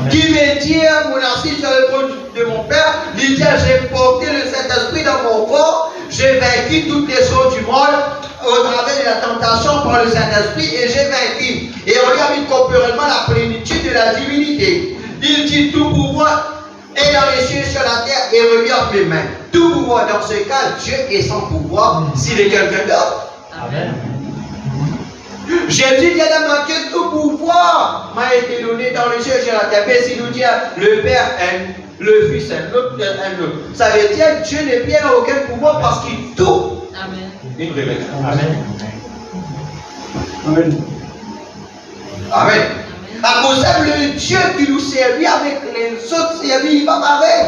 Qui me dit, mon assis sur le trône de mon Père, il dit, j'ai porté le Saint-Esprit dans mon corps, j'ai vaincu toutes les choses du monde au travers de la tentation par le Saint-Esprit et j'ai vaincu. Et on lui a mis corporellement la plénitude de la divinité. Il dit, tout pouvoir est dans les cieux sur la terre et remis entre mes mains. Tout pouvoir, dans ce cas, Dieu est sans pouvoir s'il est quelqu'un d'autre. Amen. Jésus dit à Matthieu, tout pouvoir m'a été donné dans les cieux sur la terre. Mais s'il nous dit, le Père aime, le Fils aime, l'autre aime l'autre. Ça veut dire que Dieu n'est bien aucun pouvoir parce qu'il tout. Amen. Une révélation. Amen. Amen. Amen. À cause de le Dieu qui nous servit avec les autres servis, il va pareil.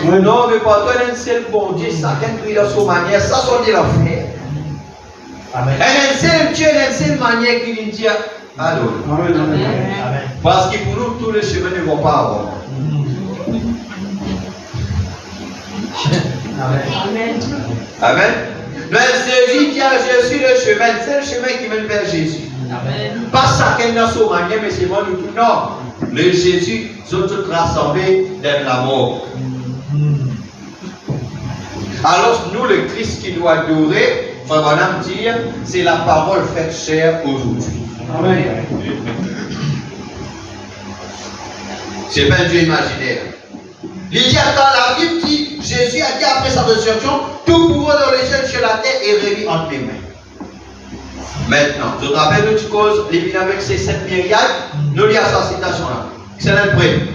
Mais non, mais pas toi, un seul bon Dieu, ça vient de dans son manière, ça son dit l'enfer. Amen. Un seul Dieu, une seule manière qui nous dit alors. Amen. Amen. Parce que pour nous, tous les chemins ne vont pas avoir. Amen. Amen. Mais Jésus dit à Jésus le chemin, c'est le chemin qui mène vers Jésus. Amen. Pas chacun dans son manière, mais c'est moi nous tout. Non. Le Jésus sont tous rassemblés dans la mort. Alors nous, le Christ qui nous a adoré, frère Branham dit, c'est la parole faite chair aujourd'hui. Amen. C'est pas un Dieu imaginaire. Il dit quand la Bible dit, Jésus a dit après sa résurrection, tout pouvoir dans les cieux sur la terre est remis entre mes mains. Maintenant, je te rappelle une petite cause, les vignes avec ces 7 myriades, nous lisons sa citation là. C'est l'impré.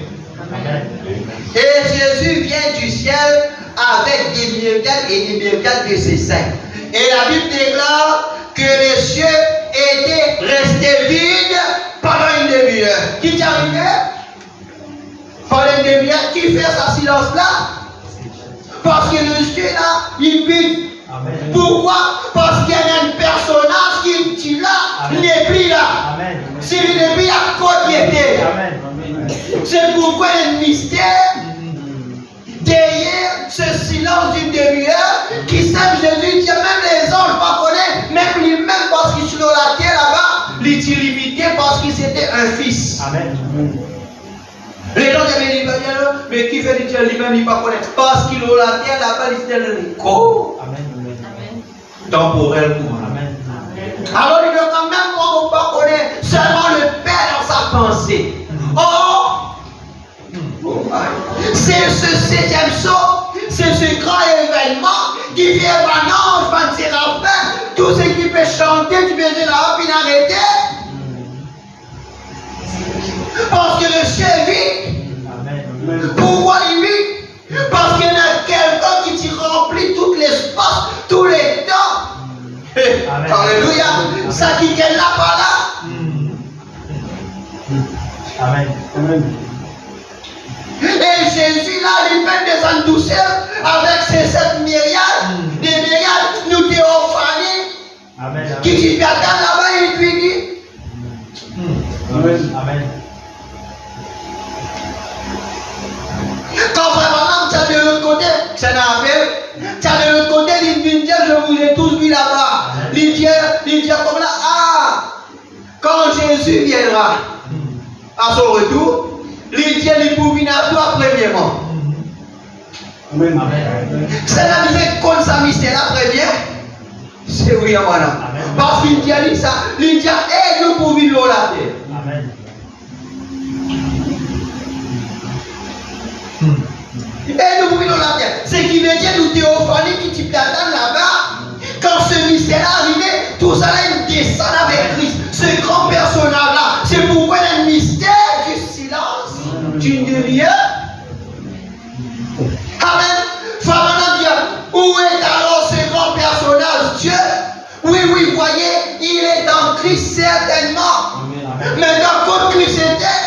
Et Jésus vient du ciel avec des myriades et des myriades de ses saints. Et la Bible déclare que les cieux étaient restés vides pendant une demi-heure. Qui est arrivé? Pendant une demi-heure, qui fait sa silence là? Parce que le ciel là, il vide. Pourquoi? Parce qu'il y a un personnage qui est là, il n'est plus là. S'il n'est plus là, quand il était. C'est pourquoi il y a un mystère derrière ce silence d'une demi-heure qui sème Jésus dit même les anges ne pas connaître, même lui-même parce qu'il est sur la terre là-bas, il est limité parce qu'il c'était un fils. Amen. Les gens disaient, mais qui fait dire lui-même, il ne pas connaître parce qu'il est sur la terre là-bas, il était un corps. Amen. Temporel pour Amen. Alors il veut quand même on ne pas connaître seulement le Père dans sa pensée. C'est ce 7e saut, c'est ce grand événement qui vient par l'ange, par le séraphin, tout ce qui peut chanter, tu peux dire là, puis arrêter. Parce que le ciel est vide. Pourquoi il est vide? Parce qu'il y a quelqu'un qui t'y remplit tout l'espace, tous les temps. Alléluia. Ça qui est là par là. Amen. Et Jésus là, il peine des en douceur avec ses 7 myriades, des myriades, nous théophanées, qui dit attends là-bas, il lui dit. Amen. Quand vraiment tu as de l'autre côté, c'est un appel, tu as de l'autre côté, il dit je vous ai tous vu là-bas. Il dit comme là, quand Jésus viendra à son retour, il dit il pour venir à toi premièrement. Amen. C'est la musique comme ça mystère la première. C'est oui, madame. Parce qu'il dit ça, il dit nous pour vivre la terre. Amen. Et nous pouvons la terre. Ce qui veut dire nous théophanies qui t'y attendent là-bas. Quand ce mystère est arrivé, tout ça là, il descend avec Christ. Ce grand personnage-là. C'est pourquoi il y a un mystère du silence, d'une demi-heure. Amen. Femme bien. Où est alors ce grand personnage, Dieu? Oui, voyez, il est en Christ certainement. Amen. Maintenant, quand Christ était,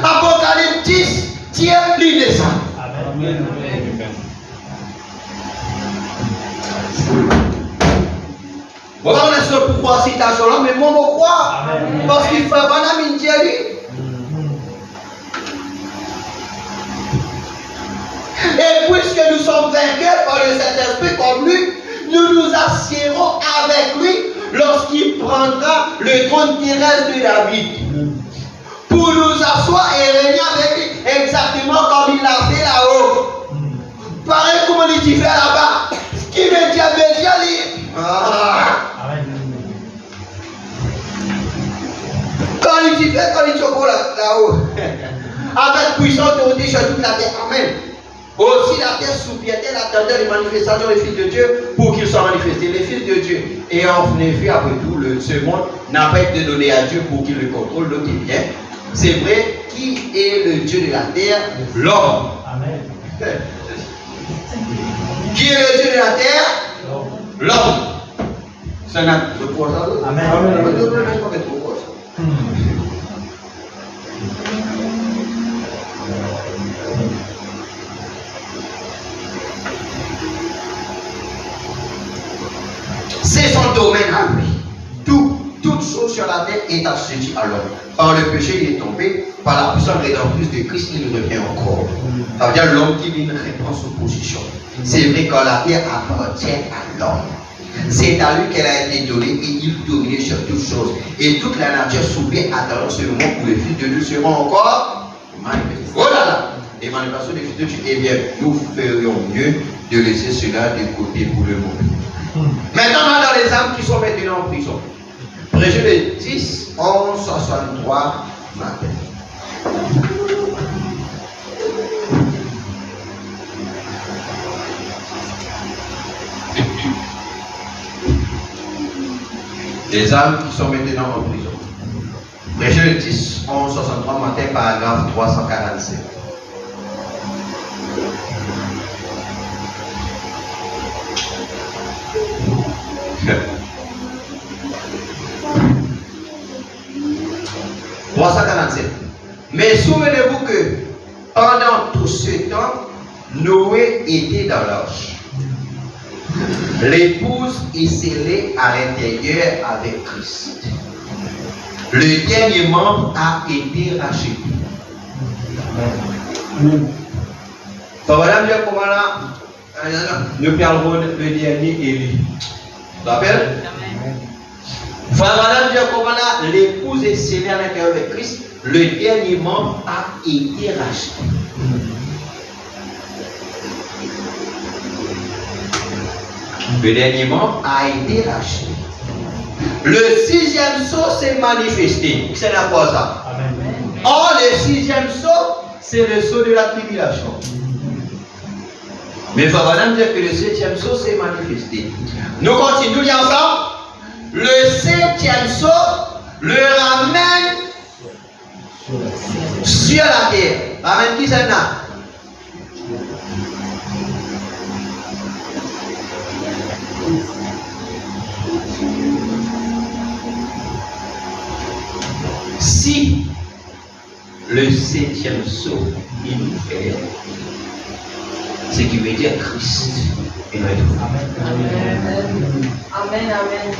Apocalypse 10, Dieu lui descend. Amen. On est seul pour croire citation là, mais moi je crois. Parce qu'il fait Branham Indiali. Et puisque nous sommes vainqueurs par le Saint-Esprit comme lui, nous nous assiérons avec lui lorsqu'il prendra le trône terrestre de David. Pour nous asseoir et régner avec lui, exactement comme il l'a fait là-haut. Pareil comme il dit fait là-bas. Qui veut dire lui? Quand il dit fait, quand il dit là-haut. Avec puissance autorité sur toute la terre. Amen. Aussi la terre soupirait l'attendait les manifestations des fils de Dieu pour qu'ils soient manifestés. Les fils de Dieu. Et en effet, après tout, ce monde n'a pas été donné à Dieu pour qu'il le contrôle, l'autre est bien. C'est vrai, qui est le Dieu de la terre? L'homme. Amen. Qui est le Dieu de la terre? L'homme. C'est un acte de pouvoir. Amen. C'est son domaine à lui. Toute chose sur la terre est assujettie à l'homme. Par le péché, il est tombé. Par la puissance rédemptrice de Christ, il revient encore. Ça veut dire l'homme qui vient reprend son position. C'est vrai que la terre appartient à l'homme. C'est à lui qu'elle a été donnée et il domine sur toutes choses. Et toute la nature soupire attendant ce moment où les fils de Dieu seront encore manifestés. Oh là là! Les manifestations des fils de Dieu, eh bien, nous ferions mieux de laisser cela de côté pour le moment. Maintenant, dans les âmes qui sont maintenant en prison. Prêcher le 10, 11, 63 matin. Les âmes qui sont maintenant en prison. Prêcher le 10, 11, 63 matin, paragraphe 347. Mais souvenez-vous que pendant tout ce temps, Noé était dans l'arche. L'épouse est scellée à l'intérieur avec Christ. Le dernier membre a été racheté. Madame Dieu, comment là, nous parlerons le dernier Élie. Tu te rappelles? Madame Dieu, comment là, l'épouse est scellée à l'intérieur avec Christ. Le dernier membre a été racheté. Le dernier membre a été racheté. Le sixième sceau s'est manifesté. C'est la quoi ça? Or, le sixième sceau, c'est le sceau de la tribulation. Mais il faut vraiment dire que le septième sceau s'est manifesté. Nous continuons ensemble. Le septième sceau le ramène sur la terre. Ramène qui c'est là? Si le septième sceau est ouvert, ce qui veut dire Christ est notre Amen. Amen. Amen.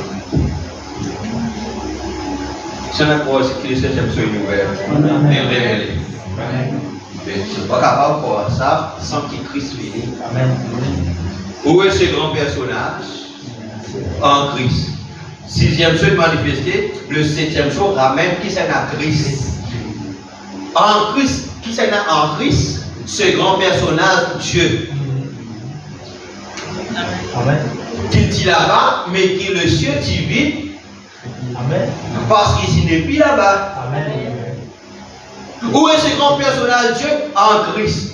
C'est la cause que le septième sceau est ouvert. Amen. Et révélé. Je ne suis pas capable de voir ça sans que Christ vienne. Amen. Où est ce grand personnage? En Christ. Sixième sceau est manifesté, le septième sceau ramène qui c'est à Christ. En Christ, qui c'est en Christ, ce grand personnage, Dieu. Amen. Qu'il dit là-bas, mais qui est le ciel divin. Amen. Parce qu'ici n'est plus là-bas. Amen. Où est ce grand personnage, Dieu? En Christ.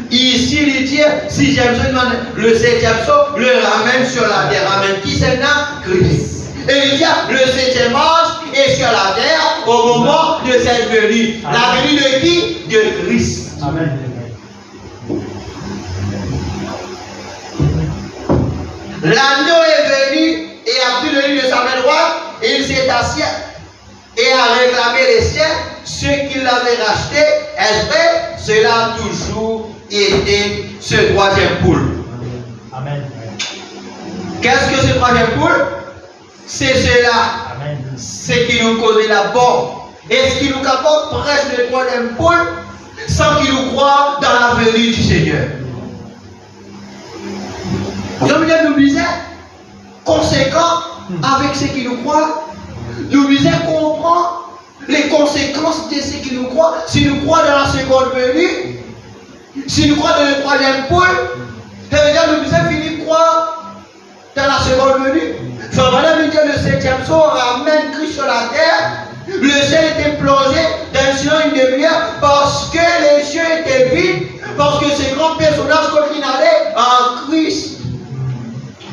Ici, il dit, sixième sceau, le septième sceau, le ramène sur la terre. Ramène qui c'est là? Christ. Et il dit, le septième ange est sur la terre au moment de cette venue. Amen. La venue de qui? De Christ. Amen. L'agneau est venu et a pris le lit de sa main droite et il s'est assis et a réclamé les siens, ceux qui l'avaient racheté. Est-ce vrai? Cela a toujours été ce troisième poule. Amen. Qu'est-ce que ce troisième poule? C'est cela. Amen. C'est qui nous cause la mort. Est-ce qu'il nous capable presque le troisième poule sans qu'il nous croit dans la venue du Seigneur? Nous disons conséquent avec ce qui nous croient. Nous disons comprendre les conséquences de ce qui nous croient. Si nous croyons dans la seconde venue, si nous croyons dans le troisième pôle, ça veut dire que nous disons finir croire dans la seconde venue. Ça veut dire que le septième saut ramène Christ sur la terre. Le ciel était plongé dans le silence une demi-heure parce que les cieux étaient vides, parce que ces grands personnages, quand ils allaient en Christ.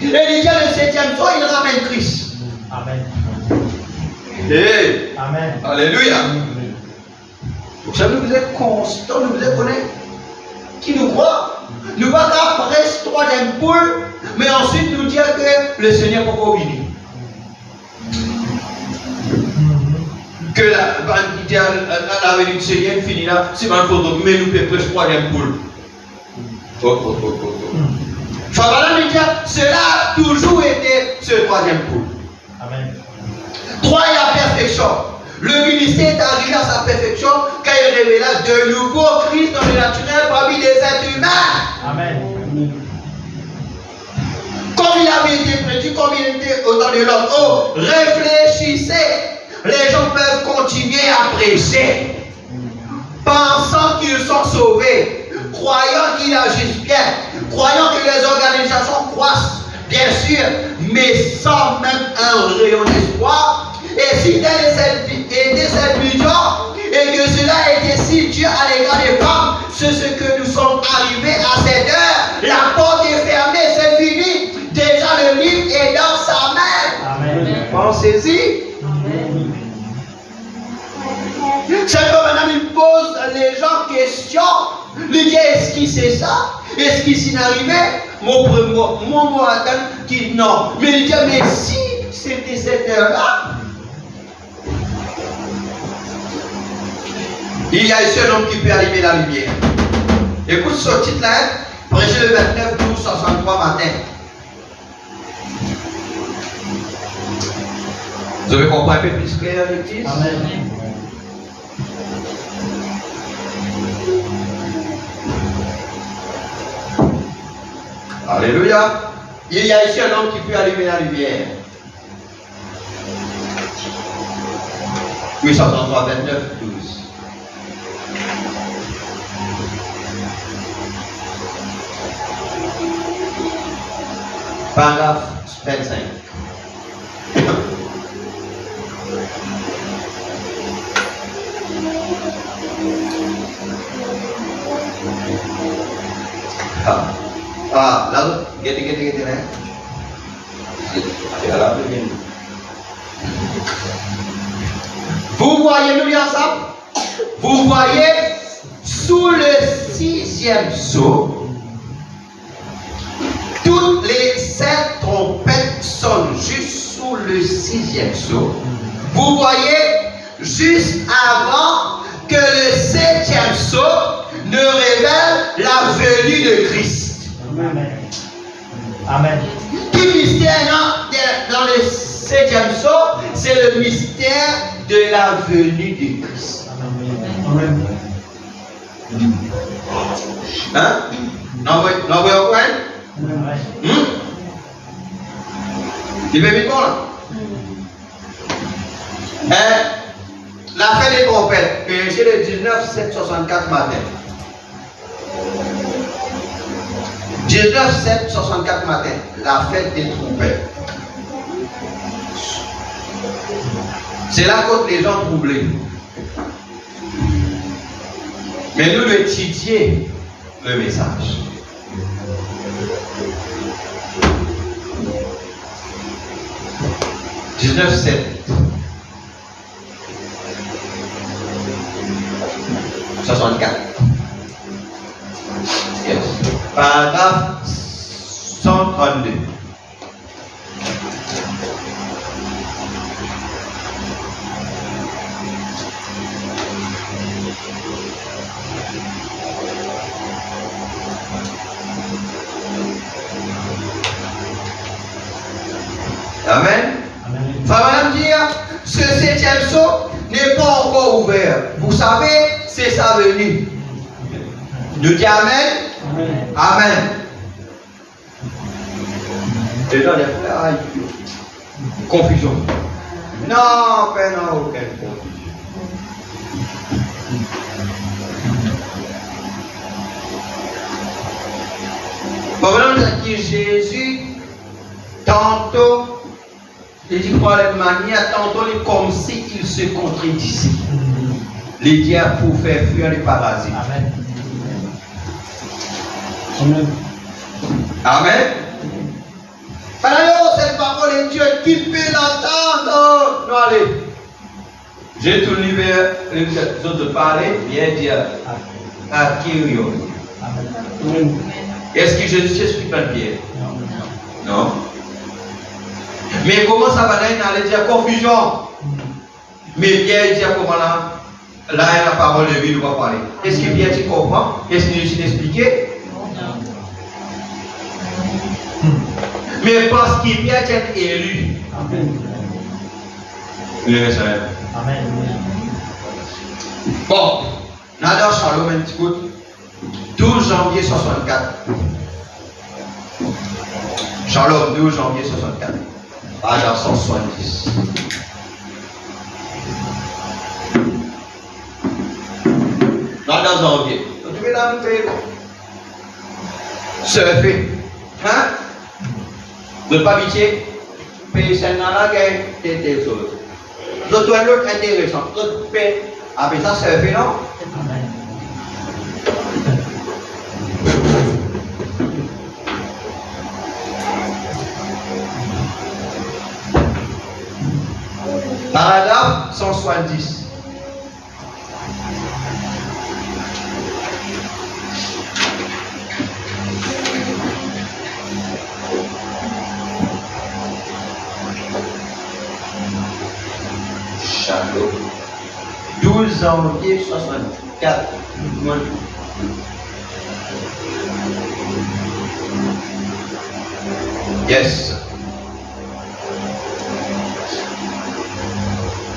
Et déjà le septième soir, il ramène Christ. Amen. Et Amen. Alléluia. Donc ça nous est constant, nous est connaît. Qui nous croit. Nous pas après ce troisième poule, mais ensuite nous dire que le Seigneur peut pas venir. Que la venue du Seigneur finit là, c'est ma photo, mais nous peut presque troisième poule. Cela a toujours été ce troisième poule. Amen. 3 est la perfection. Le ministère est arrivé à sa perfection quand il révéla de nouveau Christ dans le naturel parmi les êtres humains. Amen. Comme il avait été prédit, comme il était au temps de l'homme. Oh, réfléchissez. Les gens peuvent continuer à prêcher, pensant qu'ils sont sauvés, croyant qu'ils agissent bien, croyant que les organisations croissent, bien sûr, mais sans même un rayon d'espoir. Et si tel était cette vision, et que cela était si dur à l'égard des femmes, c'est ce que nous sommes arrivés à cette heure. La porte est fermée, c'est fini. Déjà le livre est dans sa main. Amen. Pensez-y. C'est comme maintenant il pose les gens questions. Lui dit, est-ce qu'il sait ça? Est-ce qu'il s'y arrivait? Mon mot attend qui non. Mais il dit, mais si c'était cette heure-là, il y a ici un homme qui peut allumer la lumière. Écoute ce titre-là, prêcher le 29 12 63 matin. Vous avez compris un peu plus clair l'église? Amen. Alléluia. Il y a ici un homme qui peut allumer la lumière. 833, 29, 12. Paragraphe 25. Lalu gede lah. Vous voyez, nous lisons ensemble. Vous voyez sous le 6e sceau, toutes les 7 trompettes sonnent juste sous le 6e sceau. Vous voyez juste avant que le 7e sceau ne révèle la venue de Christ. Amen. Amen. Tout mystère dans le 7e sceau, c'est le mystère de la venue de Christ. Amen. Hein? Non, vous comprenez? Il veut vite là. La fête des trompettes, c'est le 19/7/64 matin. 19/7/64 matin, la fête des trompettes. C'est là que les gens troublés. Mais nous étudions le message. « 19/7. « 64. Yes. Paragraphe 132. Amen. Ça veut dire, ce 7e sceau n'est pas encore ouvert. Vous savez, c'est sa venue. Nous disons Amen. Amen. Amen. Les gens disent, ah, confusion. Non, Père, non, aucune confusion. Pendant que Jésus, tantôt, il dit quoi la manière, tantôt, il est comme s'il se contredisait. Les diables pour faire fuir les parasites. Amen. Amen. Amen. Alors, cette parole est Dieu qui peut l'entendre. Non, allez. J'ai tourné vers les autres parler, bien dire à Kyrio. Est-ce que Jésus s'explique pas bien? Non. Mais comment ça va là? Il allait dire confusion. Mais Pierre dit comment là? Là, il y a la parole de vie, il va parler. Est-ce que Pierre tu comprends? Est-ce que Jésus t'expliquait? Mais parce qu'il Pierre est élu. Amen. Bon, Nadar Shalom, un petit coup. 12 janvier 64. Shalom, 12 janvier 64. Page 170. Nadar janvier. Tu veux dans le pays? Surfer. Hein? De pas pitié. Pays Sénat, qui est des choses. L'autre est l'autre intéressant. L'autre pays. Ah, mais ça, surfer, non? Amen. Paragraphe 170. Château. 12 janvier 64. Yes.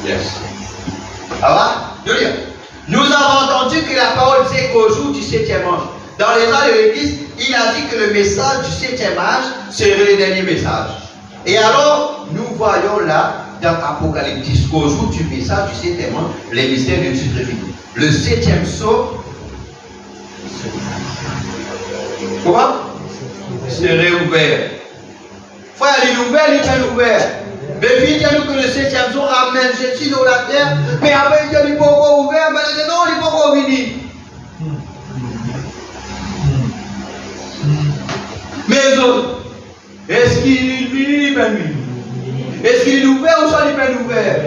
Yes. Alors, de lire. Nous avons entendu que la parole disait qu'au jour du 7e ange, dans les ans de l'Église, il a dit que le message du 7e âge serait le dernier message. Et alors, nous voyons là, dans Apocalypse 10, qu'au jour du message du 7e ange, les mystères de Dieu se révèlent. Le 7e sceau, comment? Serait ouvert. Frère, il est ouvert, il est ouvert. Mais puis, nous que le 7e jour amène Jésus dans la terre, mais après, il n'est pas encore ouvert, mais il dit non, il n'est pas encore fini. Mais les autres, est-ce qu'il est fini, il est fini? Est-ce qu'il est ouvert ou soit il est ouvert?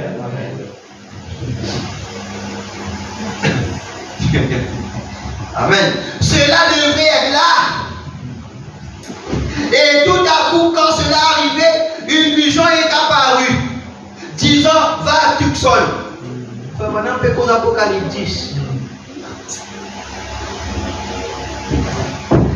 Amen. Cela devait être là. Et tout à coup, quand cela arrivait, une vision est apparue, disant, va à Tucson. Maintenant, on fait qu'aux Apocalypse 10.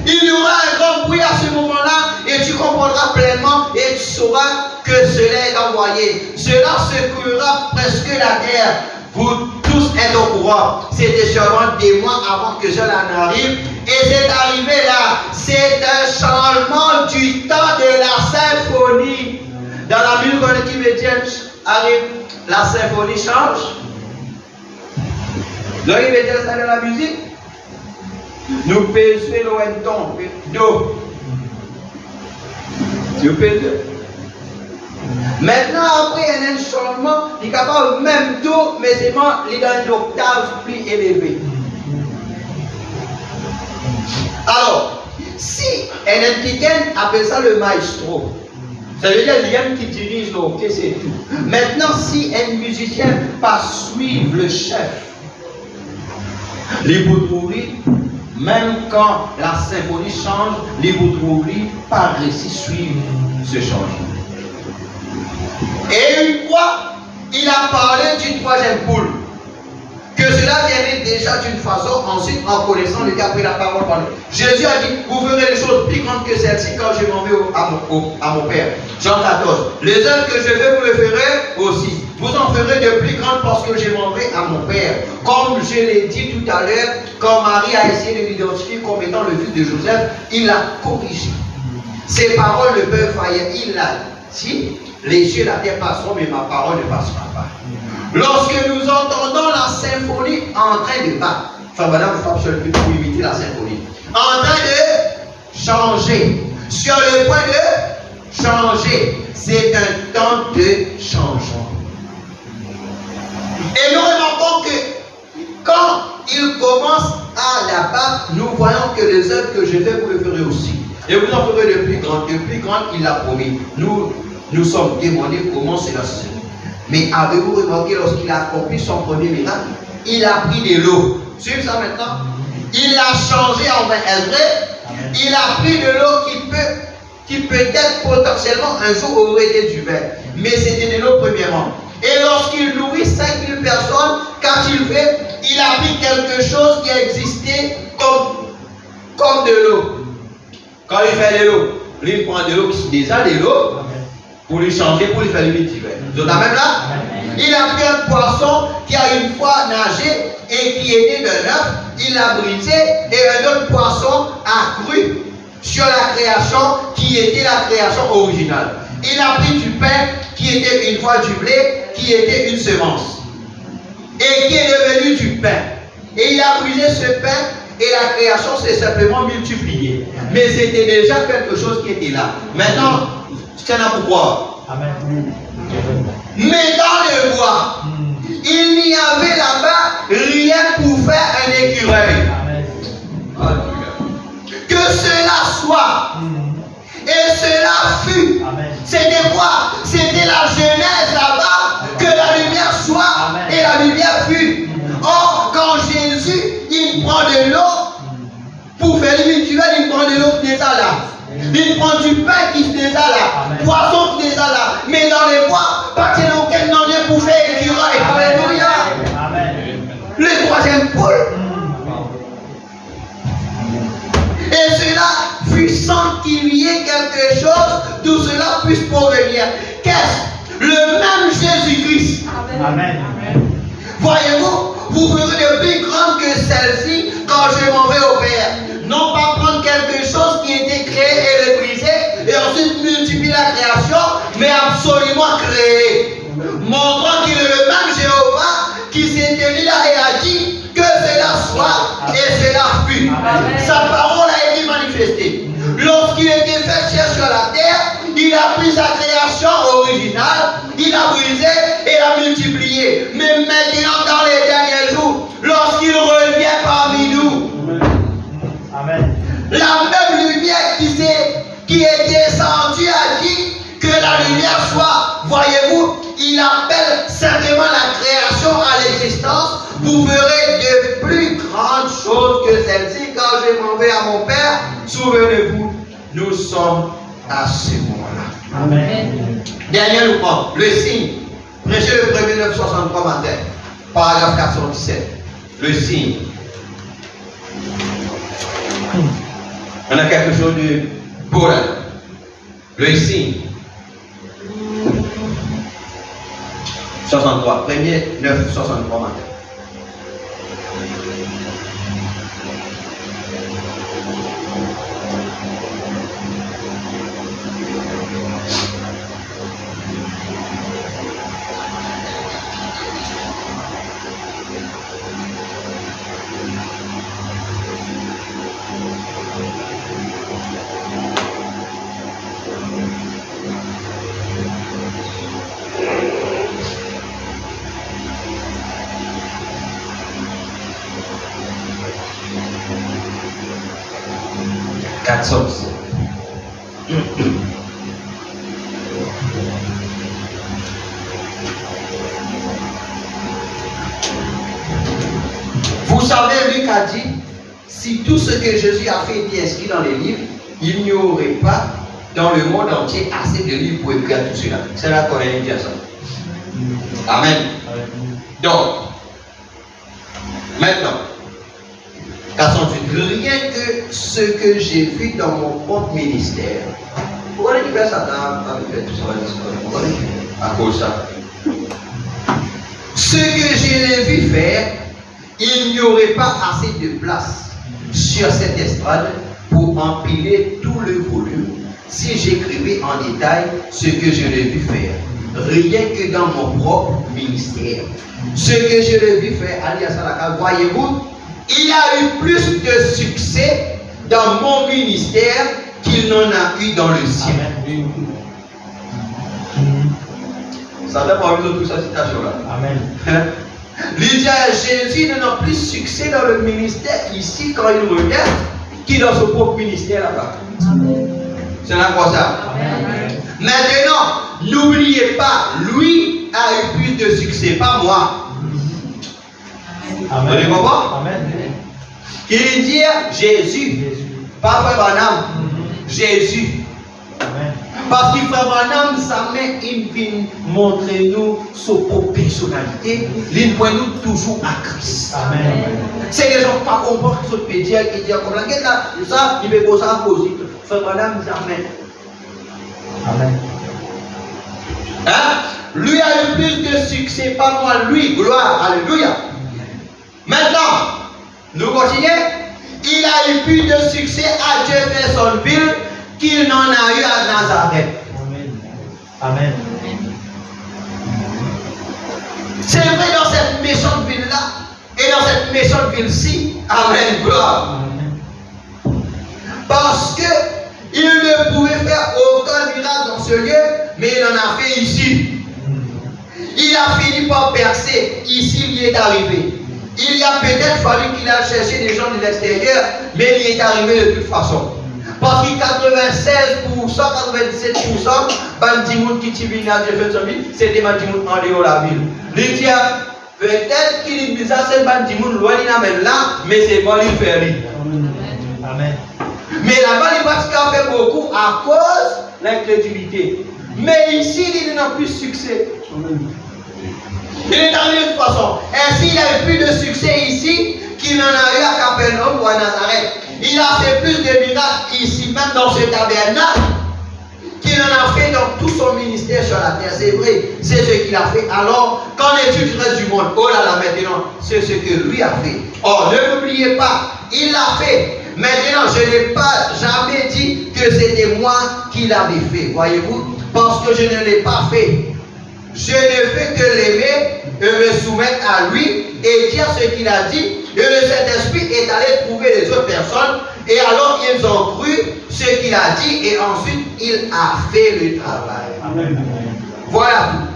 Il y aura un grand bruit à ce moment-là, et tu comprendras pleinement, et tu sauras que cela est envoyé. Cela secouera presque la guerre. Vous tous êtes au courant. C'était seulement des mois avant que cela n'arrive. Et c'est arrivé là. C'est un changement du temps de la symphonie. Dans la musique qui médienne arrive, la symphonie change. Donc il veut dire ça dans la musique. Nous pèsons le ton, do. Tu pèses. Maintenant, après, il y a un changement, il est capable même do, mais seulement il est dans une octave plus élevée. Alors, si un antiquaire appelle ça le maestro, ça veut dire l'homme qui dirige l'orchestre, c'est tout. Maintenant, si un musicien passe suivre le chef, les boutrouries, même quand la symphonie change, les boutrouries paraissent suivre ce changement. Et une fois, il a parlé d'une troisième poule. Que cela viendrait déjà d'une façon, ensuite en connaissant le cas après la parole parlée. Jésus a dit, vous verrez des choses plus grandes que celles-ci quand je m'en vais à mon Père. Jean 14. Les œuvres que je vais, vous le ferez aussi. Vous en ferez de plus grandes parce que je m'en vais à mon Père. Comme je l'ai dit tout à l'heure, quand Marie a essayé de l'identifier comme étant le fils de Joseph, il l'a corrigé. Ses paroles ne peuvent faillir. Il l'a dit, les cieux et la terre passeront, mais ma parole ne passera pas. Lorsque nous entendons la symphonie en train de battre, enfin madame frappe sur le but pour imiter la symphonie, en train de changer, sur le point de changer, c'est un temps de changement. Et nous remarquons que quand il commence à la battre, nous voyons que les œuvres que je fais, vous le ferez aussi. Et vous en ferez de plus grandes. De plus grandes, il l'a promis. Nous sommes demandés comment cela se fait. Mais avez-vous remarqué lorsqu'il a accompli son premier miracle, il a pris de l'eau. Suivez ça maintenant. Il l'a changé en vin. Est-ce vrai? Il a pris de l'eau qui peut-être potentiellement un jour aurait été du vin. Mais c'était de l'eau premièrement. Et lorsqu'il nourrit 5000 personnes, quand il fait, il a pris quelque chose qui existait comme de l'eau. Quand il fait de l'eau, lui il prend de l'eau qui est déjà de l'eau pour lui changer, pour lui faire le du vin. Vous êtes même là? Il a pris un poisson qui a une fois nagé et qui était de l'œuf, il l'a brisé et un autre poisson a cru sur la création qui était la création originale. Il a pris du pain qui était une fois du blé, qui était une semence et qui est devenu du pain. Et il a brisé ce pain et la création s'est simplement multipliée. Mais c'était déjà quelque chose qui était là. Maintenant, c'est là pourquoi. Amen. Mais dans le bois, il n'y avait là-bas rien pour faire un écureuil. Amen. Que cela soit. Et cela fut. C'était quoi? C'était la genèse là-bas. Que la lumière soit. Amen. Et la lumière fut. Or, quand Jésus, il prend de l'eau pour faire l'huile, il prend de l'eau qui est là. Il prend du pain qui est déjà là. Amen. Poisson qui est déjà là. Mais dans les bois, pas qu'il y ait aucun danger pour faire écureuil. Alléluia. Le troisième pôle. Et cela fut sans qu'il y ait quelque chose d'où cela puisse provenir. Qu'est-ce? Le même Jésus-Christ. Amen. Voyez-vous, vous ferez de plus grandes que celle-ci quand je m'en vais au Père. Non pas prendre quelque chose qui a été créé et le briser et ensuite multiplier la création, mais absolument créer. Montrant qu'il est le même Jéhovah qui s'est tenu là et a dit que cela soit et cela fut. Amen. Sa parole a été manifestée. Lorsqu'il était fait chair sur la terre, il a pris sa création originale, il a brisé et l'a multiplié. Mais maintenant, dans les derniers jours, lorsqu'il revient parmi nous, amen, la même lumière qui est descendue a dit que la lumière soit. Voyez-vous, il appelle simplement la création à l'existence. Vous verrez de plus grandes choses que celle-ci. Quand je m'en vais à mon Père, souvenez-vous, nous sommes à ce moment-là. Amen. Dernier nous prend le signe. Prêchez le 1er 963 matin. Paragraphe 417. Le signe. On a quelque chose de beau là. Le signe. 63. 1er 963 matin. Vous savez, Luc a dit, si tout ce que Jésus a fait était inscrit dans les livres, il n'y aurait pas dans le monde entier assez de livres pour écrire tout cela. C'est là qu'on a dit ça. Amen. Donc, maintenant, 408, rien que ce que j'ai vu dans mon propre ministère. Pourquoi il fait ça avec tout ça? À cause de ça. Ce que je l'ai vu faire, il n'y aurait pas assez de place sur cette estrade pour empiler tout le volume si j'écrivais en détail ce que je l'ai vu faire, rien que dans mon propre ministère. Ce que je l'ai vu faire, alias Salaka, voyez-vous, il a eu plus de succès dans mon ministère qu'il n'en a eu dans le sien. Ça n'a pas vu de toute cette citation-là. Amen. Lydia, Jésus n'a plus succès dans le ministère ici quand il revient qu'il dans son propre ministère là-bas. C'est là quoi ça? Amen. Maintenant, n'oubliez pas, lui a eu plus de succès, pas moi. Amen. Vous comprenez? Amen. Il dit Jésus, pas Frère Branham, Jésus. Amen. Parce que Frère Branham, sa main, il vient montrer nous sa propre personnalité, il point nous toujours à Christ. Amen. C'est les gens qui ne comprennent pas ce que je dire, qui disent comme là, ça, il veut poser ça à cause. Frère Branham dit Amen. Amen. Hein? Lui a eu plus de succès, pas moi, lui, gloire, alléluia. Maintenant, nous continuons. Il a eu plus de succès à Jeffersonville qu'il n'en a eu à Nazareth. Amen. Amen. C'est vrai dans cette méchante ville-là et dans cette méchante ville-ci. Amen, gloire. Amen. Parce que il ne pouvait faire aucun miracle dans ce lieu, mais il en a fait ici. Il a fini par percer. Ici, il y est arrivé. Il a peut-être fallu qu'il a cherché des gens de l'extérieur, mais il y est arrivé de toute façon. Parce que 96%, 97%, Bandimoun qui t'y à Jeffersonville, c'était Bandimoun en dehors de la ville. Il dit, peut-être qu'il dit ça, c'est Bandimoun loin de là, mais c'est bon, il fait lui. Amen. Mais là-bas, il va se faire beaucoup à cause de l'incrédulité. Mais ici, il n'a plus de succès. Il est arrivé de toute façon. Ainsi, il a eu plus de succès ici qu'il n'en a eu à Capernaum ou à Nazareth. Il a fait plus de miracles ici, même dans ce tabernacle, qu'il en a fait dans tout son ministère sur la terre. C'est vrai, c'est ce qu'il a fait. Alors, qu'en est-il du reste du monde? Oh là là, maintenant, c'est ce que lui a fait. Oh, ne l'oubliez pas, il l'a fait. Maintenant, je n'ai pas jamais dit que c'était moi qui l'avais fait. Voyez-vous? Parce que je ne l'ai pas fait. Je ne fais que l'aimer et me soumettre à lui et dire ce qu'il a dit. Et le Saint-Esprit est allé trouver les autres personnes. Et alors ils ont cru ce qu'il a dit et ensuite il a fait le travail. Amen. Voilà tout.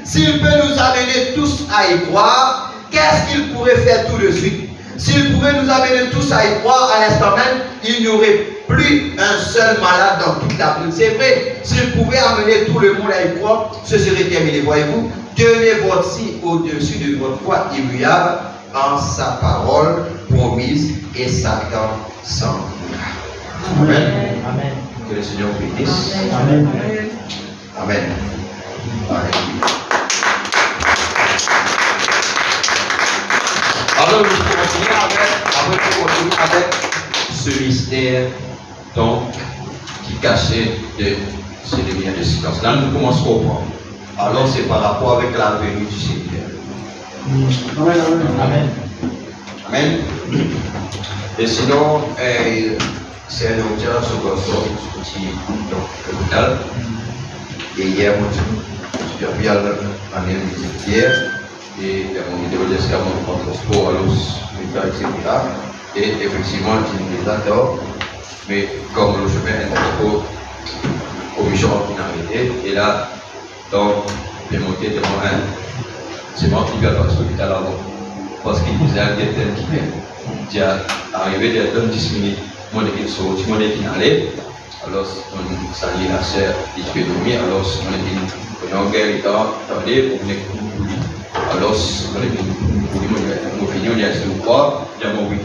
S'il peut nous amener tous à y croire, qu'est-ce qu'il pourrait faire tout de suite? S'il pouvait nous amener tous à y croire à l'instant même, il n'y aurait plus un seul malade dans toute la ville. C'est vrai, s'il pouvait amener tout le monde à y croire, ce serait terminé. Voyez-vous, tenez votre si au-dessus de votre foi immuable en sa parole promise et Satan sans. Amen. Amen. Que le Seigneur vous bénisse. Amen. Amen. Amen. Alors, nous continuons avec ce mystère donc, qui cachait de ces lumières de silence. Là, nous commençons au point. Alors, c'est par rapport avec la venue du Seigneur. Amen. Amen. Et sinon, c'est un auteur sur le petit l'hôpital. Et hier, j'ai vu en hier. Et mon vidéo d'escale, mon transport, etc. Et effectivement, il est là-dedans. Mais comme le chemin est un peu commission finalité, et là, donc, j'ai monté devant un. C'est moi qui vais passer à l'hôpital avant. Parce qu'il disait un tel qui vient. Il est arrivé dans 10 minutes. Mon équipe sorti, mon équipe allait. Alors, on salue la sœur, il fait dormir. Alors, mon équipe, on a gagné le temps, attendez, on est couru. Alors, on est fini, on est assis au poids, il y a mon oui,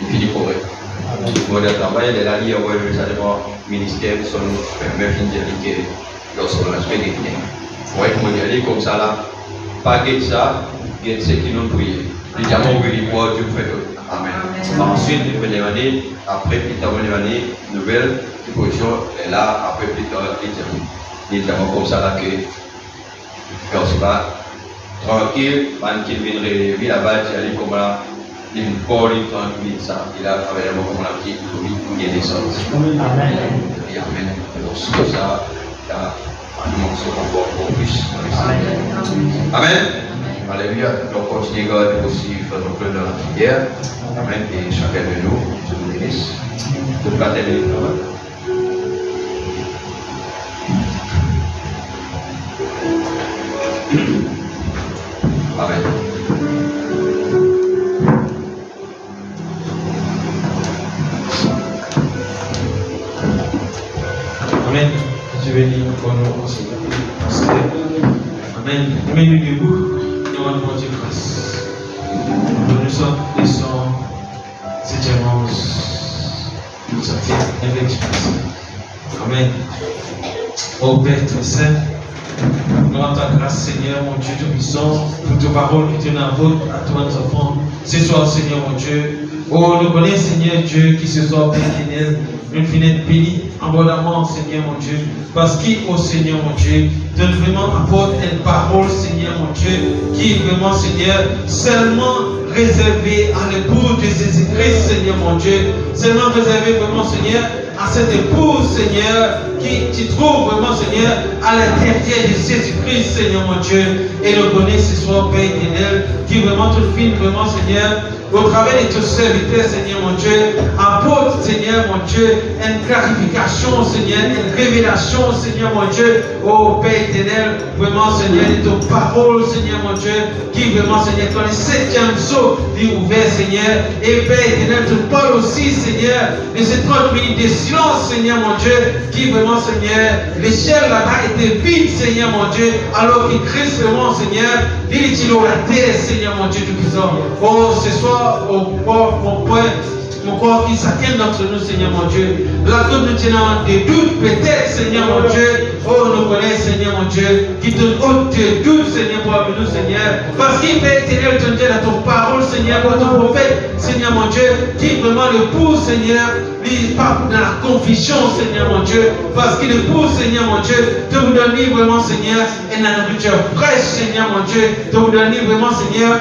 il finit pour eux. Mon travail, il est là, il y a le ministère, son même indiqué lorsqu'on a fait des biens. Moi, je me dis comme ça, là, pas que ça, il y a ceux qui n'ont prié. Il y a mon oui, moi, Dieu fait tout. Amen. Ensuite, il peut demander, après, plus tard, on demander, nouvelle position, et là, après, plus tard, il dit comme ça, là, que, quand c'est pas tranquille, quand il vient de là-bas, il dit comme là, il poli tranquillità, il a avremo come la chi in descendu. Amen. Et amen. Donc ça, là, on se comporte plus. Amen. Alléluia. Donc continuez à garder aussi faisons plein de la prière. Amen. Et chacun de nous, je vous bénisse. De pas terminer. Amen. Amen. Je vais lire pour nous aussi. Amen. Mettez-nous debout et on demande Dieu grâce. Nous sommes les sons, c'est nous sommes avec Jésus. Amen. Ô Père très saint, nous rendons ta grâce, Seigneur, mon Dieu Tout-Puissant, pour tes paroles qui te n'invoquent à toi, nos enfants. Ce soir, Seigneur, mon Dieu. Oh, nous connaissons, Seigneur Dieu, qui ce soir, Père éternel, une finette bénie abondamment, Seigneur, mon Dieu. Parce qu'il, oh Seigneur, mon Dieu, donne vraiment apporte une parole, Seigneur, mon Dieu, qui est vraiment, Seigneur, seulement réservée à l'épouse de Jésus-Christ, Seigneur, mon Dieu. Seulement réservée vraiment, Seigneur, à cette épouse, Seigneur, qui tu trouves vraiment, Seigneur, à l'intérieur de Jésus-Christ, Seigneur, mon Dieu. Et le connaît ce soir, Père éternel, qui vraiment te filme, vraiment, Seigneur, au travers de tes serviteurs, Seigneur, mon Dieu, apporte, Seigneur, mon Dieu, une clarification, Seigneur, une révélation, Seigneur, mon Dieu, ô Père éternel, vraiment, Seigneur, de tes paroles, Seigneur, mon Dieu, qui vraiment, Seigneur, dans le 7e saut, est ouvert, Seigneur, et Père éternel, te parle aussi, Seigneur, de ces 30 minutes de silence, Seigneur, mon Dieu, qui vraiment, Seigneur, l'échelle là-bas était vide, Seigneur, mon Dieu, alors que Christ, vraiment, Seigneur, il est la terre, Seigneur, mon Dieu, tout-puissant. Oh, ce soir, mon corps qui chacun d'entre nous, Seigneur, mon Dieu, là que nous tenons des doutes, peut-être, Seigneur, mon Dieu, oh, nous connaissons, Seigneur, mon Dieu, qui te ôte tes doutes, Seigneur, pour nous, Seigneur, parce qu'il peut éternel te dire dans ton parole, Seigneur, pour ton prophète, Seigneur, mon Dieu, qui vraiment le pousse, Seigneur, il parle dans la confusion, Seigneur, mon Dieu, parce qu'il le pousse, Seigneur, mon Dieu, de vous donner vraiment, Seigneur, une nourriture fraîche, Seigneur, mon Dieu, de vous donner vraiment, Seigneur,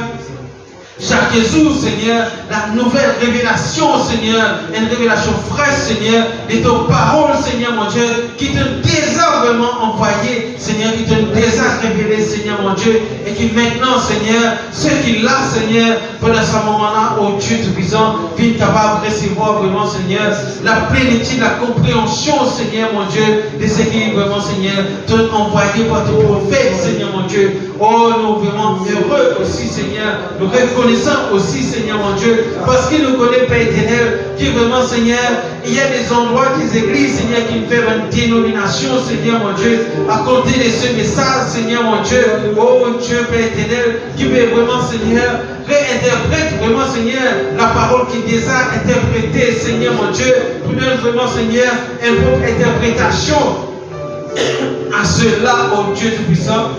chaque jour, Seigneur, la nouvelle révélation, Seigneur, une révélation fraîche, Seigneur, de tes paroles, Seigneur, mon Dieu, qui te déjà vraiment envoyé, Seigneur, qui te déjà révélé, Seigneur, mon Dieu, et qui maintenant, Seigneur, ce qu'il a, Seigneur, pendant ce moment-là, oh Dieu Tout-Puissant, vienne capable de recevoir vraiment, Seigneur, la plénitude, la compréhension, Seigneur, mon Dieu, de ce qui vraiment, Seigneur, te envoyé par ton prophète, Seigneur, mon Dieu. Oh, nous vraiment heureux aussi, Seigneur, nous reconnaissons aussi, Seigneur, mon Dieu, parce qu'il nous connaît, Père éternel, qui vraiment, Seigneur, il y a des endroits, des églises, Seigneur, qui me font une dénomination, Seigneur, mon Dieu, à côté de ce message, Seigneur, mon Dieu, oh Dieu, Père éternel, qui veut vraiment, Seigneur, réinterprète vraiment, Seigneur, la parole qui déjà interprétée, Seigneur, mon Dieu, pour donner vraiment, Seigneur, une propre interprétation à cela, oh Dieu Tout-Puissant.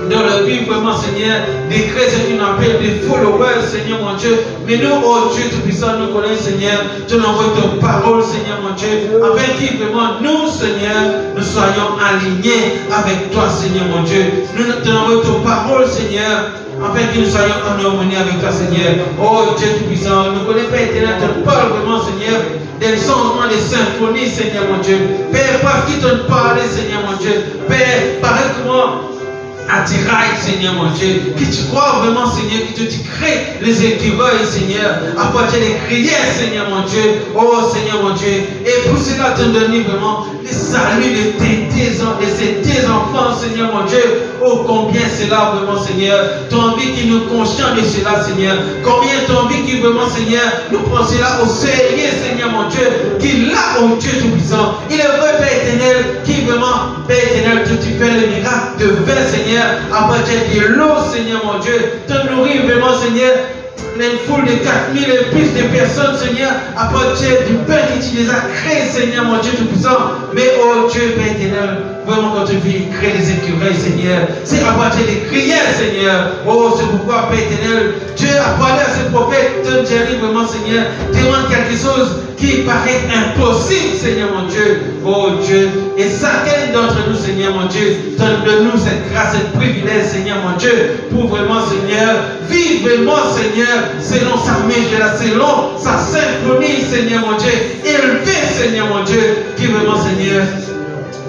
Dans le but, vraiment, Seigneur, des chrétiens qui nous appellent des followers, Seigneur, mon Dieu. Mais nous, oh Dieu Tout-Puissant, nous connaissons, Seigneur, tu nous envoies ta parole, Seigneur, mon Dieu, afin que vraiment, nous, Seigneur, nous soyons alignés avec toi, Seigneur, mon Dieu. Nous te envoyons ta parole, Seigneur, afin que nous soyons en harmonie avec toi, Seigneur. Oh Dieu Tout-Puissant, nous connaissons pas éternel, te parle vraiment, Seigneur, des changements de symphonie, Seigneur, mon Dieu. Père, parce qu'il te parle, Seigneur, mon Dieu. Père, paraît comment attirail, Seigneur, mon Dieu, que tu crois vraiment, Seigneur, que tu crées les écureuils, Seigneur, à partir des prières, Seigneur, mon Dieu, oh Seigneur, mon Dieu, et pour cela, te donner vraiment les saluts de tes enfants, Seigneur, mon Dieu, oh combien cela, vraiment, Seigneur, tu as envie qu'ils nous conscients de cela, Seigneur, combien tu as envie qu'ils vraiment, Seigneur, nous prennent cela au sérieux, Seigneur, mon Dieu, qu'il a, oh Dieu Tout-Puissant, il est vrai, Père éternel, qui vraiment, Père éternel, que tu fais le miracle de vin, Seigneur, à partir de l'eau, Seigneur, mon Dieu, te nourrir vraiment, Seigneur, une foule de 4000 et plus de personnes, Seigneur, à partir du pain que tu les as créé, Seigneur, mon Dieu Tout-Puissant. Mais, oh Dieu, Père éternel, vraiment, quand tu vis créer les écureuils, Seigneur, c'est à partir des prières, Seigneur. Oh, c'est pourquoi, Père éternel, Dieu a parlé à ce prophète, Dieu, vraiment, Seigneur, demande quelque chose qui paraît impossible, Seigneur, mon Dieu. Oh Dieu, et chacun d'entre nous, Seigneur, mon Dieu, donne-nous cette grâce, ce privilège, Seigneur, mon Dieu, pour vraiment, Seigneur, vivre qui vraiment, Seigneur, selon sa mesure, selon sa symphonie, Seigneur mon Dieu, élevé, Seigneur mon Dieu, qui vraiment, Seigneur,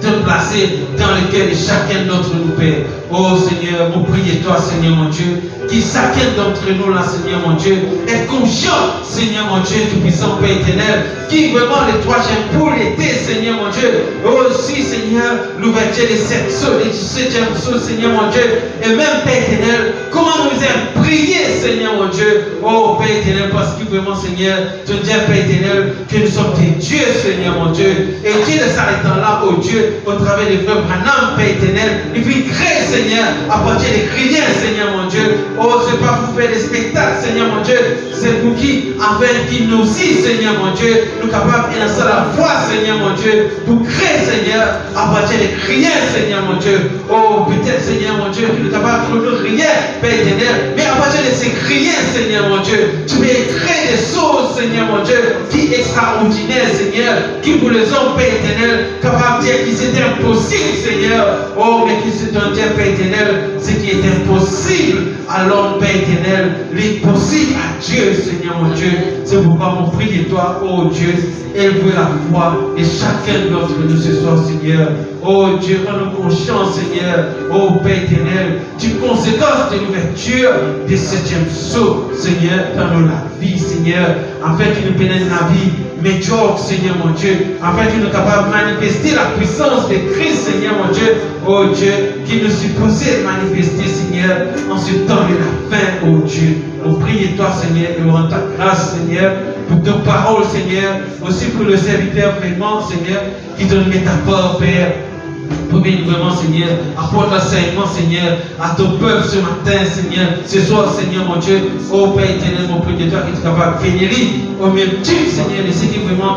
te placer dans le cœur de chacun d'entre nous, Père. Oh Seigneur, mon prier toi, Seigneur mon Dieu, qui chacun d'entre nous, là, Seigneur mon Dieu, est conscient, Seigneur mon Dieu, tout-puissant, Père éternel, qui vraiment le troisième pour l'été, Seigneur mon Dieu, aussi, Seigneur, l'ouverture de cette saut, du septième saut, Seigneur mon Dieu, et même, Père éternel, comment nous aimons prier, Seigneur mon Dieu, oh Père éternel, parce que vraiment, Seigneur, te dire, Père éternel, que nous sommes des dieux, Seigneur mon Dieu, et Dieu de s'arrêtant là, oh Dieu, au travers des frères Branham, Père éternel, et puis créer, Seigneur, à partir des chrétiens, Seigneur mon Dieu, oh, c'est pas pour faire des spectacles, Seigneur mon Dieu, c'est pour qui, afin qu'il nous aussi, Seigneur mon Dieu, nous capables de lancer la foi, Seigneur mon Dieu, pour créer, Seigneur, à partir des chrétiens, Seigneur mon Dieu, oh, peut-être, Seigneur mon Dieu, nous capables de trouver rien, Père éternel, mais à partir de ces chrétiens, Seigneur mon Dieu, tu peux créer des choses, Seigneur mon Dieu, qui est extraordinaire, Seigneur, qui pour les hommes, Père éternel, capables de dire qu'ils étaient impossible, Seigneur. Oh, mais qui c'est un Dieu, Père éternel, ce qui est impossible à l'homme, Père éternel, l'impossible à Dieu, Seigneur mon Dieu. C'est pourquoi mon prier toi, oh Dieu, élevez la foi de chacun d'entre nous ce soir, Seigneur. Oh Dieu, rends-nous conscients, Seigneur, oh Père éternel, du conséquence de l'ouverture du septième saut, Seigneur, dans la vie, Seigneur, afin que nous pénètre la vie médiocre, Seigneur mon Dieu, afin que nous soyons capables de manifester la puissance de Christ, Seigneur mon Dieu, oh Dieu, qui nous supposait manifester, Seigneur, en ce temps de la fin, oh Dieu. On prie toi, Seigneur, et on rend ta grâce, Seigneur, pour ta parole, Seigneur, aussi pour le serviteur vraiment, Seigneur, qui te met ta part, Père. Pour venir vraiment, Seigneur, apporte l'enseignement, Seigneur, à ton peuple ce matin, Seigneur, ce soir, Seigneur, mon Dieu, oh Père éternel, mon prière, toi qui es capable de bénir au même titre, Seigneur, de ce qui vraiment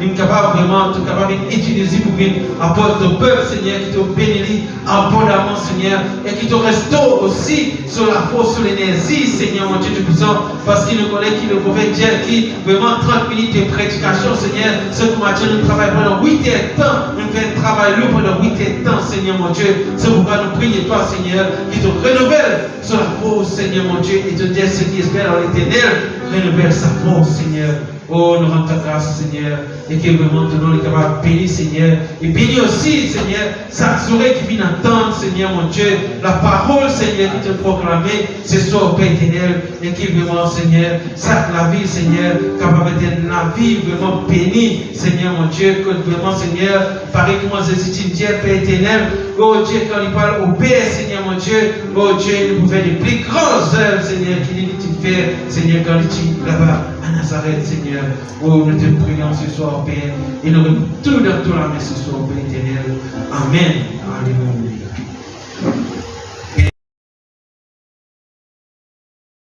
est capable d'utiliser pour venir apporter ton peuple, Seigneur, qui te bénit abondamment, Seigneur, et qui te restaure aussi sur la force, sur l'énergie, Seigneur, mon Dieu, tout puissant, parce qu'il nous connaît, qu'il nous pouvait dire, qui vraiment 30 minutes de prédication, Seigneur, ce matin, nous travaillons pendant 8 heures de temps, nous faisons un travail lourd pendant 8 heures de temps, Seigneur mon Dieu. C'est pourquoi nous prions toi, Seigneur, qui te renouvelle sur la force, Seigneur mon Dieu, et te dire ce qui espère dans l'éternel, renouvelle sa force, Seigneur. Oh, nous rendons ta grâce, Seigneur, et que vraiment ton nom est capable de bénir, Seigneur, et bénir aussi, Seigneur, chaque soirée qui vient entendre, Seigneur mon Dieu, la parole, Seigneur, qui te proclamée ce soir, Père éternel, et qui vraiment, Seigneur, chaque la vie, Seigneur, capable d'être la vie vraiment bénie, Seigneur mon Dieu, que vraiment, Seigneur, pareil comment Jésus dit, Père éternel, oh Dieu, quand il parle au Père, Seigneur mon Dieu, oh Dieu, il nous fait les plus grandes œuvres, Seigneur, qu'il fait, Seigneur, quand il dit là-bas à Nazareth, Seigneur. Oh, nous te prions ce soir, Père, et nous remettons tout dans la main ce soir, Père éternel. Amen. Alléluia.